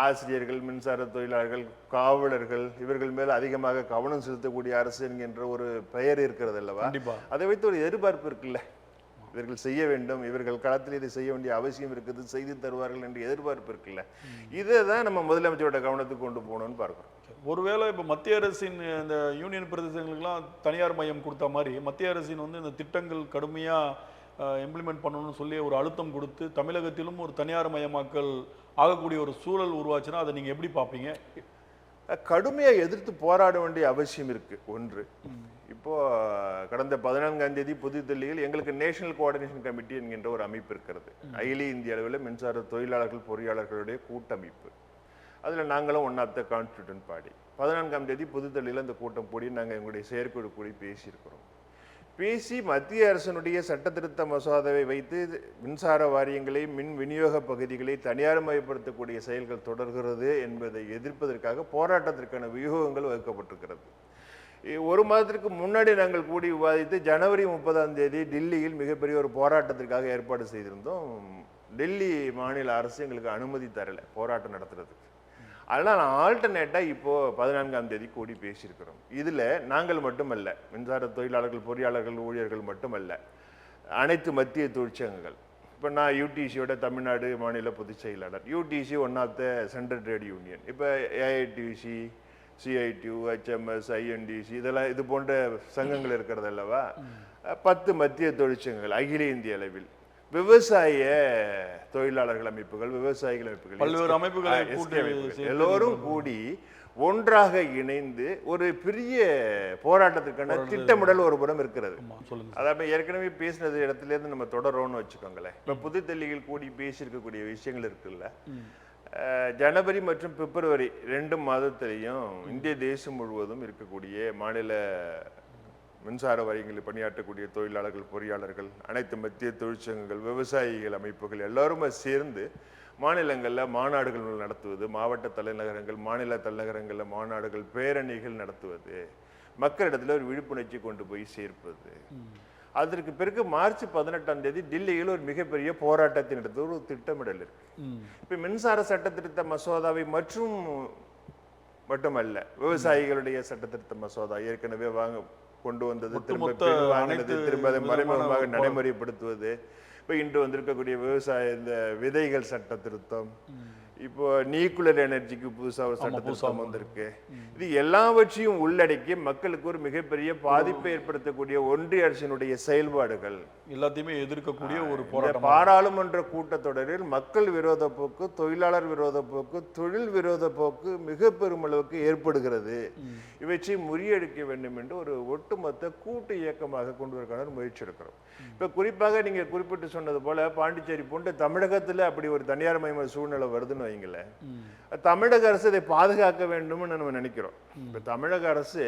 [SPEAKER 2] ஆசிரியர்கள், மின்சார தொழிலாளர்கள், காவலர்கள் இவர்கள் மேல அதிகமாக கவனம் செலுத்தக்கூடிய அரசு என்கின்ற ஒரு பெயர் இருக்கிறது அல்லவா? அதை வைத்து ஒரு எதிர்பார்ப்பு இருக்குல்ல. இவர்கள் செய்ய வேண்டும், இவர்கள் களத்தில் இதை செய்ய வேண்டிய அவசியம் இருக்குது, செய்து தருவார்கள் என்று எதிர்பார்ப்பு இருக்குல்ல. இதை தான் நம்ம முதலமைச்சரோட கவனத்துக்கு கொண்டு போகணும்னு பார்க்கிறோம்.
[SPEAKER 1] ஒருவேளை இப்போ மத்திய அரசின் இந்த யூனியன் பிரதேசங்களுக்கெல்லாம் தனியார் மையம் கொடுத்த மாதிரி மத்திய அரசின் வந்து இந்த திட்டங்கள் கடுமையாக இம்ப்ளிமெண்ட் பண்ணணும்னு சொல்லி ஒரு அழுத்தம் கொடுத்து தமிழகத்திலும் ஒரு தனியார் மயமாக்கல் ஆகக்கூடிய ஒரு சூழல் உருவாச்சுன்னா அதை நீங்கள் எப்படி பார்ப்பீங்க?
[SPEAKER 2] கடுமையாக எதிர்த்து போராட வேண்டிய அவசியம் இருக்கு. ஒன்று, இப்போ கடந்த 14ஆம் தேதி புதுதில்லியில் எங்களுக்கு நேஷனல் கோஆர்டினேஷன் கமிட்டி என்கின்ற ஒரு அமைப்பு இருக்கிறது. அகில இந்திய அளவில் மின்சார தொழிலாளர்கள் பொறியாளர்களுடைய கூட்டமைப்பு. அதில் நாங்களும் ஒன் ஆஃப் த கான்ஸ்டிடியூண்ட் பாடி. 14ஆம் தேதி புதுதில்லியில் அந்த கூட்டம் கூடி நாங்கள் எங்களுடைய செயற்குழு கூடி பேசியிருக்கிறோம். பேசி மத்திய அரசினுடைய சட்ட திருத்த மசோதாவை வைத்து மின்சார வாரியங்களை, மின் விநியோக பகுதிகளை தனியார் மயப்படுத்தக்கூடிய செயல்கள் தொடர்கிறது என்பதை எதிர்ப்பதற்காக போராட்டத்திற்கான வியூகங்கள் வகுக்கப்பட்டிருக்கிறது. ஒரு மாதத்திற்கு முன்னாடி நாங்கள் கூடி விவாதித்து ஜனவரி 30ஆம் தேதி டெல்லியில் மிகப்பெரிய ஒரு போராட்டத்திற்காக ஏற்பாடு செய்திருந்தோம். டெல்லி மாநில அரசு எங்களுக்கு அனுமதி தரலை போராட்டம் நடத்துறதுக்கு. அதனால் ஆல்டர்னேட்டாக இப்போ 14ஆம் தேதி கூடி பேசியிருக்கிறோம். இதில் நாங்கள் மட்டுமல்ல, மின்சார தொழிலாளர்கள், பொறியாளர்கள், ஊழியர்கள் மட்டுமல்ல, அனைத்து மத்திய தொழிற்சங்கங்கள். இப்போ நான் யூடிசியோட தமிழ்நாடு மாநில பொதுச் செயலாளர். UTC one of the central trade union. இப்போ ஏஐடிசி, சிஐடியு, ஹெச்எம்எஸ், ஐஎன்டிசி இதெல்லாம் இது போன்ற சங்கங்கள் இருக்கிறது அல்லவா? 10 மத்திய தொழிற்சங்கங்கள் அகில இந்திய அளவில். விவசாய தொழிலாளர்கள் அமைப்புகள், விவசாயிகள் அமைப்புகள்,
[SPEAKER 1] பல்வேறு அமைப்புகளை
[SPEAKER 2] எல்லோரும் கூடி ஒன்றாக இணைந்து ஒரு பெரிய போராட்டத்திற்கான திட்டமிடல் ஒரு புறம் இருக்கிறது. அதாவது ஏற்கனவே பேசினது இடத்துல இருந்து நம்ம தொடரோம்னு வச்சுக்கோங்களேன். இப்ப புதுதில்லியில் கூடி பேசியிருக்கக்கூடிய விஷயங்கள் இருக்குல்ல, ஜனவரி மற்றும் பிப்ரவரி 2 மாதத்திலையும் இந்திய தேசம் முழுவதும் இருக்கக்கூடிய மாநில மின்சார வாரியங்களில் பணியாற்றக்கூடிய தொழிலாளர்கள், பொறியாளர்கள், அனைத்து மத்திய தொழிற்சங்கங்கள், விவசாயிகள் அமைப்புகள் எல்லாருமே சேர்ந்து மாநிலங்களில் மாநாடுகள் நடத்துவது, மாவட்ட தலைநகரங்கள், மாநில தலைநகரங்களில் மாநாடுகள், பேரணிகள் நடத்துவது, மக்களிடத்தில் ஒரு விழிப்புணர்ச்சி கொண்டு போய் சேர்ப்பது. அதற்கு பிறகு மார்ச் 18ஆம் தேதி டெல்லியில் ஒரு மிகப்பெரிய போராட்டத்தை நடத்த ஒரு திட்டமிடல் இருக்கு. இப்ப மின்சார சட்ட திருத்த மசோதாவை மட்டுமல்ல, விவசாயிகளுடைய சட்ட திருத்த மசோதா ஏற்கனவே கொண்டு வந்தது, திரும்ப அதை மறைமுகமாக நடைமுறைப்படுத்துவது, இப்போ இன்று வந்திருக்கக்கூடிய விவசாய இந்த விதைகள் சட்ட திருத்தம், இப்போ நியூக்ளியர் எனர்ஜிக்கு புதுசாக ஒரு சட்ட திருத்தம் வந்திருக்கு. இது எல்லாவற்றையும் உள்ளடக்கி மக்களுக்கு ஒரு மிகப்பெரிய பாதிப்பை ஏற்படுத்தக்கூடிய ஒன்றிய அரசினுடைய செயல்பாடுகள்
[SPEAKER 1] எல்லாத்தையுமே எதிர்க்கக்கூடிய ஒரு போராட்டம்.
[SPEAKER 2] பாராளுமன்ற கூட்டத்தொடரில் மக்கள் விரோத போக்கு, தொழிலாளர் விரோத போக்கு, தொழில் விரோத போக்கு மிக பெருமளவுக்கு ஏற்படுகிறது. இவற்றை முறியடிக்க வேண்டும் என்று ஒரு ஒட்டுமொத்த கூட்டு இயக்கமாக கொண்டு வருவதற்கான முயற்சி எடுக்கிறோம். இப்ப குறிப்பாக நீங்க குறிப்பிட்டு சொன்னது போல பாண்டிச்சேரி போன்ற தமிழகத்துல அப்படி ஒரு தனியார் மய சூழ்நிலை வருதுன்னு வைங்களேன். தமிழக அரசு இதை பாதுகாக்க வேண்டும்னு நம்ம நினைக்கிறோம். இப்ப தமிழக அரசு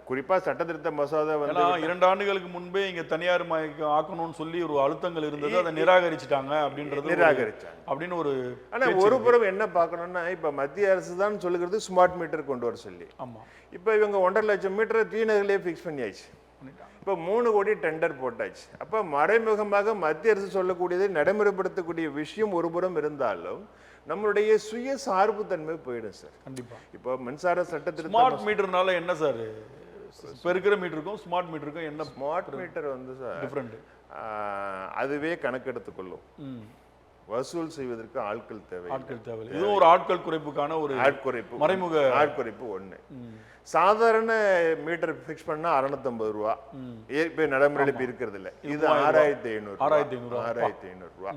[SPEAKER 2] குறிப்பா சட்ட திருத்த மசோதா வந்து
[SPEAKER 1] 2 ஆண்டுகளுக்கு முன்பே இங்க தனியார் மயம் ஆக்கணும்னு சொல்லி ஒரு அழுத்தங்கள் இருந்தது, அதை நிராகரிச்சுட்டாங்க அப்படின்னு ஒரு.
[SPEAKER 2] ஆனா ஒரு புறம் என்ன பார்க்கணும்னா, இப்ப மத்திய அரசு தான் சொல்லுகிறது ஸ்மார்ட் மீட்டர் கொண்டு வர சொல்லி.
[SPEAKER 1] ஆமா,
[SPEAKER 2] இப்ப இவங்க 1.5 லட்சம் மீட்டர் தீநகர்லயே பிக்ஸ் பண்ணியாச்சு. இப்ப 3 கோடி டெண்டர் போட்டாச்சு. அப்ப மறைமுகமாக மத்திய அரசு சொல்லக்கூடியதை நடைமுறைப்படுத்தக்கூடிய விஷயம் ஒரு புறம் இருந்தாலும் நம்மளுடைய சுய சார்பு தன்மை போயிடும் சார்.
[SPEAKER 1] கண்டிப்பா.
[SPEAKER 2] இப்போ மின்சார சட்டத்தில்
[SPEAKER 1] ஸ்மார்ட் மீட்டர்னால என்ன சார், இப்போ இருக்கிற மீட்டருக்கும் ஸ்மார்ட் மீட்டருக்கும் என்ன?
[SPEAKER 2] ஸ்மார்ட் மீட்டர் வந்து சார்
[SPEAKER 1] டிஃபரெண்ட்.
[SPEAKER 2] அதுவே கணக்கெடுத்துக்கொள்ளும். வசூல் செய்வதற்கு ஆட்கள் தேவை.
[SPEAKER 1] இது ஒரு ஆட்கள் குறைப்புக்கான ஒரு
[SPEAKER 2] ஆட்குறைப்பு,
[SPEAKER 1] மறைமுக
[SPEAKER 2] ஆட்குறைப்பு ஒண்ணு. சாதாரண மீட்டர் பிக்ஸ் பண்ணா 650 ரூபா இப்ப நடைமுறையில் இருக்கிறது இல்ல. இது 6500 ரூபா.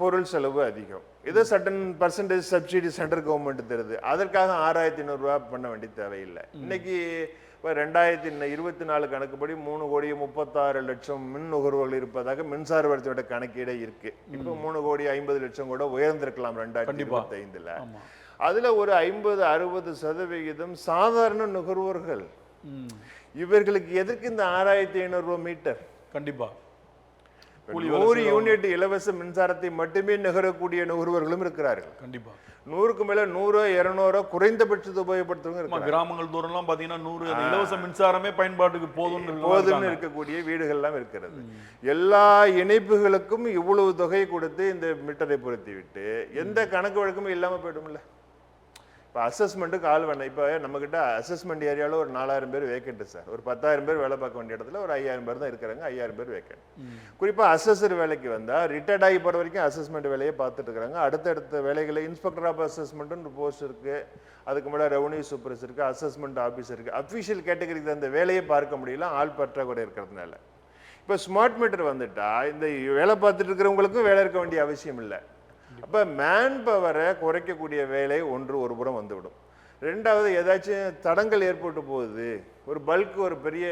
[SPEAKER 2] பொருள் செலவு அதிகம். இது certain percentage subsidy central government தருது. அதற்காக 6500 ரூபா பண்ண வேண்டிய தேவையில்லை. இன்னைக்கு இப்போ 2024 கணக்குப்படி 3,36,00,000 மின் நுகர்வோர்கள் இருப்பதாக மின்சார வாரியத்தோட கணக்கீடே இருக்கு. இப்போ 3,50,00,000 கூட உயர்ந்திருக்கலாம் 2025. அதுல ஒரு 50-60% சாதாரண நுகர்வோர்கள். இவர்களுக்கு எதற்கு இந்த 6500 ரூபாய் மீட்டர்?
[SPEAKER 1] கண்டிப்பா
[SPEAKER 2] 100 யூனிட் இலவச மின்சாரத்தை மட்டுமே நுகரக்கூடிய நுகர்வோர்களும் இருக்கிறார்கள்.
[SPEAKER 1] கண்டிப்பா
[SPEAKER 2] 100க்கு மேல 100 200 குறைந்தபட்சத்தை உபயோகப்படுத்துறவங்க இருக்காங்க.
[SPEAKER 1] கிராமங்கள் தூரம்லாம் பாத்தீங்கன்னா 100 இலவச மின்சாரமே பயன்பாட்டுக்கு போதும்னு
[SPEAKER 2] இருக்கக்கூடிய வீடுகள் எல்லாம் இருக்கிறது. எல்லா இணைப்புகளுக்கும் இவ்வளவு தொகை கொடுத்து இந்த மீட்டரை பொருத்தி விட்டு எந்த கணக்கு வழக்கமும் இல்லாம போயிடும்ல. இப்போ அசஸ்மெண்ட்டுக்கு ஆள் வேணும். இப்போ நம்மக்கிட்ட அசஸ்மெண்ட் ஏரியாவில் ஒரு 4000 பேர் வேக்கெண்ட் சார். ஒரு 10,000 பேர் வேலை பார்க்க வேண்டிய இடத்துல ஒரு 5000 பேர் தான் இருக்கிறாங்க. 5000 பேர் வேக்கெண்ட். குறிப்பாக அசஸர் வேலைக்கு வந்தால் ரிட்டையர்ட் ஆகி போகிற வரைக்கும் அசஸ்மெண்ட் வேலையை பார்த்துட்டு இருக்கிறாங்க. அடுத்தடுத்த வேலைகளை இன்ஸ்பெக்டர் ஆஃப் அசஸ்மெண்ட்டுன்னு போஸ்ட் இருக்குது. அதுக்கு மேலே ரெவன்யூ சூப்பர்ஸ் இருக்குது, அசஸ்மெண்ட் ஆஃபீஸர் இருக்குது. அஃபிஷியல் கேட்டகரிக்கு அந்த வேலையை பார்க்க முடியல, ஆள் பற்றாக்குறை இருக்கிறதுனால. இப்போ ஸ்மார்ட் மீட்டர் வந்துட்டா இந்த வேலை பார்த்துட்டு இருக்கிறவங்களுக்கும் வேலை இருக்க வேண்டிய அவசியம் இல்லை. அப்போ மேன் பவரை குறைக்கக்கூடிய வேலை ஒரு புறம் வந்துவிடும். ரெண்டாவது, ஏதாச்சும் தடங்கள் ஏற்பட்டு போகுது, ஒரு பல்க், ஒரு பெரிய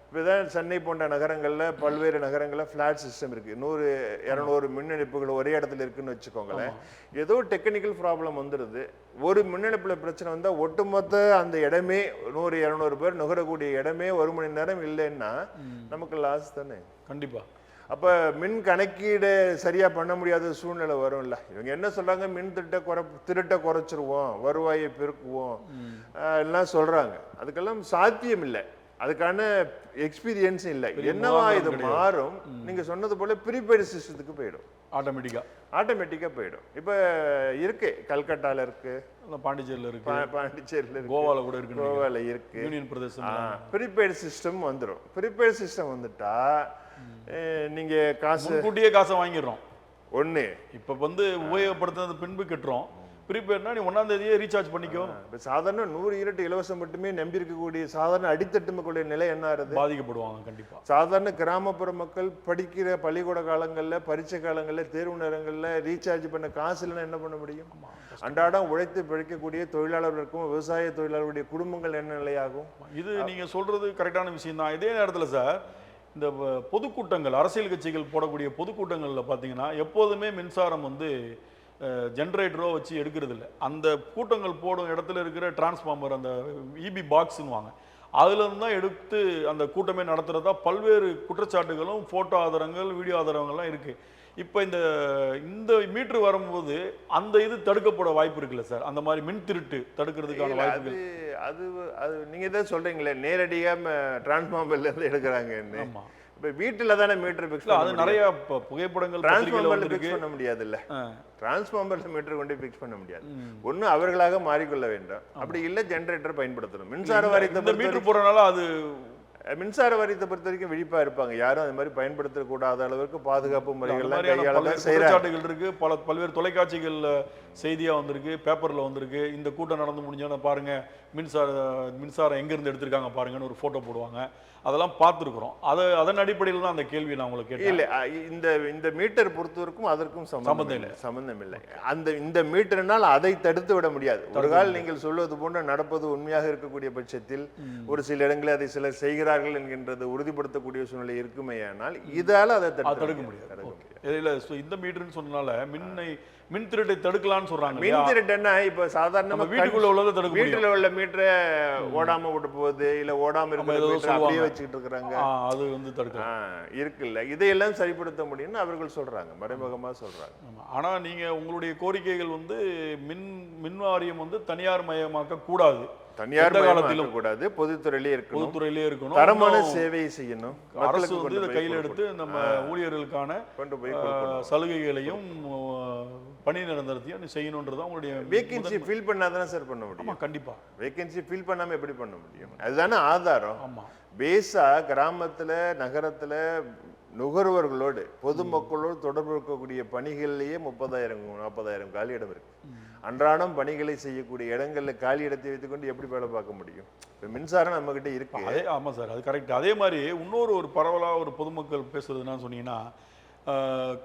[SPEAKER 2] இப்போதான் சென்னை போன்ற நகரங்களில் பல்வேறு நகரங்களில் ஃப்ளாட் சிஸ்டம் இருக்குது. 100-200 மின் இணைப்புகள் ஒரே இடத்துல இருக்குன்னு வச்சுக்கோங்களேன். ஏதோ டெக்னிக்கல் ப்ராப்ளம் வந்துடுது. ஒரு மின் இணைப்பில் பிரச்சனை வந்தால் ஒட்டுமொத்த அந்த இடமே 100-200 பேர் நுகரக்கூடிய இடமே 1 மணி நேரம் இல்லைன்னா நமக்கு லாஸ் தானே.
[SPEAKER 1] கண்டிப்பா.
[SPEAKER 2] அப்போ மின் கணக்கீடு சரியாக பண்ண முடியாத சூழ்நிலை வரும்ல. இவங்க என்ன சொல்கிறாங்க, மின் திருட்டை குறைச்சிருவோம், வருவாயை பெருக்குவோம் எல்லாம் சொல்கிறாங்க. அதுக்கெல்லாம் சாத்தியம் இல்லை. அதுக்கான எக்ஸ்பீரியன்ஸ் இல்லை. என்னவா இது மாறும், நீங்கள் சொன்னது போல ப்ரீபெய்டு சிஸ்டத்துக்கு போயிடும். ஆட்டோமேட்டிக்காக போயிடும். இப்போ இருக்கு, கல்கட்டாவில் இருக்கு,
[SPEAKER 1] பாண்டிச்சேரியில் இருக்கு,
[SPEAKER 2] கோவாவில் கூட இருக்கு, கோவாவில் இருக்கு,
[SPEAKER 1] யூனியன் பிரதேசம்.
[SPEAKER 2] ப்ரீபெய்டு சிஸ்டம் வந்துடும். ப்ரீபெய்டு சிஸ்டம் வந்துட்டா நீங்க
[SPEAKER 1] காசை வாங்கிடுறோம்.
[SPEAKER 2] ஒண்ணு
[SPEAKER 1] இப்ப உபயோகப்படுத்துறது பின்பு கட்டுறோம். ப்ரீபெய்ட்னா நீ 1ஆம் தேதியே ரீசார்ஜ் பண்ணிக்கோ.
[SPEAKER 2] சாதாரண 100 யூனிட் இலவசம் மட்டுமே நம்பி இருக்கக்கூடிய சாதாரண அடித்தட்டு மக்களுடைய நிலை என்ன ஆகுது?
[SPEAKER 1] பாதிக்கப்படுவாங்க கண்டிப்பா.
[SPEAKER 2] சாதாரண கிராமப்புற மக்கள் படிக்கிற பள்ளிக்கூட காலங்கள்ல, பரீட்சை காலங்கள்ல, தேர்வு நேரங்கள்ல ரீசார்ஜ் பண்ண காசு இல்லைன்னா என்ன பண்ண முடியும்? அன்றாடம் உழைத்து பிழைக்கக்கூடிய தொழிலாளர்களுக்கும் விவசாய தொழிலாளர்களுடைய குடும்பங்கள் என்ன நிலையாகும்?
[SPEAKER 1] இது நீங்க சொல்றது கரெக்டான விஷயம் தான். இதே நேரத்தில் சார், இந்த பொதுக்கூட்டங்கள், அரசியல் கட்சிகள் போடக்கூடிய பொதுக்கூட்டங்களில் பார்த்தீங்கன்னா எப்போதுமே மின்சாரம் ஜென்ரேட்டரோ வச்சு எடுக்கிறது இல்லை. அந்த கூட்டங்கள் போடும் இடத்துல இருக்கிற டிரான்ஸ்ஃபார்மர், அந்த இபி பாக்ஸ்னுவாங்க, அதுலேருந்து தான் எடுத்து அந்த கூட்டமே நடத்துகிறதா பல்வேறு குற்றச்சாட்டுகளும் ஃபோட்டோ ஆதாரங்கள், வீடியோ ஆதாரங்கள்லாம் இருக்குது. இப்போ இந்த மீட்ரு வரும்போது அந்த இது தடுக்கப்பட வாய்ப்பு இருக்குல்ல சார்? அந்த மாதிரி மின் திருட்டு தடுக்கிறதுக்கான வாய்ப்பு
[SPEAKER 2] அது நீங்கள் தான் சொல்கிறீங்களே, நேரடியாக டிரான்ஸ்ஃபார்மர்லேருந்து எடுக்கிறாங்கன்னு. ஆமாம். இப்போ வீட்டில் தானே மீட்டர் ஃபிக்ஸ் பண்ண,
[SPEAKER 1] அது நிறைய புகைப்படங்கள்
[SPEAKER 2] டிரான்ஸ்ஃபார்மரில் ஃபிக்ஸ் பண்ண முடியாதுல்ல. டிரான்ஸ்ஃபார்மரில் மீட்டர் கொண்டு ஃபிக்ஸ் பண்ண முடியாது. ஒன்று அவர்களாக மாறிக்கொள்ள வேண்டும், அப்படி இல்லை ஜென்ரேட்டர் பயன்படுத்தணும். மின்சார வாரியத்தை
[SPEAKER 1] மீட்டர் போறதுனால அது
[SPEAKER 2] மின்சார வாரியத்தை பொறுத்த வரைக்கும் விழிப்பா இருப்பாங்க. யாரும் அது மாதிரி பயன்படுத்தக்கூடாத அளவுக்கு பாதுகாப்பு முறைகள்லாம் கையாள
[SPEAKER 1] செயற்பாடுகள் இருக்கு. பல்வேறு தொலைக்காட்சிகள்ல செய்தியா வந்திருக்கு, பேப்பர்ல வந்திருக்கு. இந்த கூட்டம் நடந்து முடிஞ்சோன்னா பாருங்க, மின்சாரம் எங்க இருந்து எடுத்திருக்காங்க பாருங்கன்னு ஒரு போட்டோ போடுவாங்க. அதெல்லாம் பார்த்துருக்குறோம். அதன் அடிப்படையில் தான் அந்த கேள்வி நான் உங்களுக்கு கேட்டேன்.
[SPEAKER 2] இல்லை, இந்த மீட்டர் பொறுத்தவரைக்கும் அதற்கும் சம்பந்தம் இல்லை. இந்த மீட்டர்னால் அதை தடுத்து விட முடியாது. ஒரு கால் நீங்கள் சொல்வது போன்ற நடப்பது உண்மையாக இருக்கக்கூடிய பட்சத்தில் ஒரு சில இடங்களில் அதை சிலர் செய்கிறார்கள் என்கின்றது உறுதிப்படுத்தக்கூடிய சூழ்நிலை இருக்குமேயானால் இதால அதை தடுக்க முடியாது.
[SPEAKER 1] இந்த மீட்டர்னு சொன்னால மின் திருட்டை தடுக்கலாம்னு சொல்றாங்க.
[SPEAKER 2] மின் திருட்டுன்னா இப்ப சாதாரண
[SPEAKER 1] வீட்டுக்குள்ள உள்ளதை தடுக்க முடியும்.
[SPEAKER 2] வீட்டுல உள்ள மீட்டரை ஓடாம விட்டு போகுது, இல்ல ஓடாம இருக்கிற அப்படியே வச்சுக்கிட்டு இருக்கிறாங்க,
[SPEAKER 1] அது தடுக்கலாம்
[SPEAKER 2] இருக்குல்ல. இதையெல்லாம் சரிப்படுத்த முடியும்னு அவர்கள் சொல்றாங்க, மறைமுகமா சொல்றாங்க.
[SPEAKER 1] ஆனா நீங்க உங்களுடைய கோரிக்கைகள் மின் வாரியம் தனியார் மயமாக்க கூடாது,
[SPEAKER 2] தனியார் காலத்திலும் கூடாது, பொதுத்துறையிலே இருக்கணும், தரமான சேவை செய்யணும்.
[SPEAKER 1] அரசு இதை கையில் எடுத்து நம்ம ஊழியர்களுக்கான
[SPEAKER 2] கொண்டு போய்
[SPEAKER 1] சலுகைகளையும் பணி நிரந்தரத்தையும் செய்யணும்ன்றது உங்களுடைய.
[SPEAKER 2] வேகன்சி ஃபில் பண்ணாதானே சார் பண்ண முடியும்?
[SPEAKER 1] கண்டிப்பா.
[SPEAKER 2] வேகன்சி ஃபில் பண்ணாம எப்படி பண்ண முடியும்? அதுதானே ஆதாரம்.
[SPEAKER 1] ஆமா.
[SPEAKER 2] பேஸா கிராமத்துல நகரத்துல நுகர்வோர்களோடு பொதுமக்களோடு தொடர்பு இருக்கக்கூடிய பணிகள்லயே 30,000-40,000 காலி இடம் இருக்கு. அன்றாடம் பணிகளை செய்யக்கூடிய இடங்கள்ல காலி இடத்தை வைத்துக்கொண்டு எப்படி வேலை பார்க்க முடியும்? இப்போ மின்சாரம் நம்ம கிட்ட இருக்கு.
[SPEAKER 1] ஆமா சார், அது கரெக்ட். அதே மாதிரி ஒரு பரவலா ஒரு பொதுமக்கள் பேசுறதுன்னா சொன்னீங்கன்னா,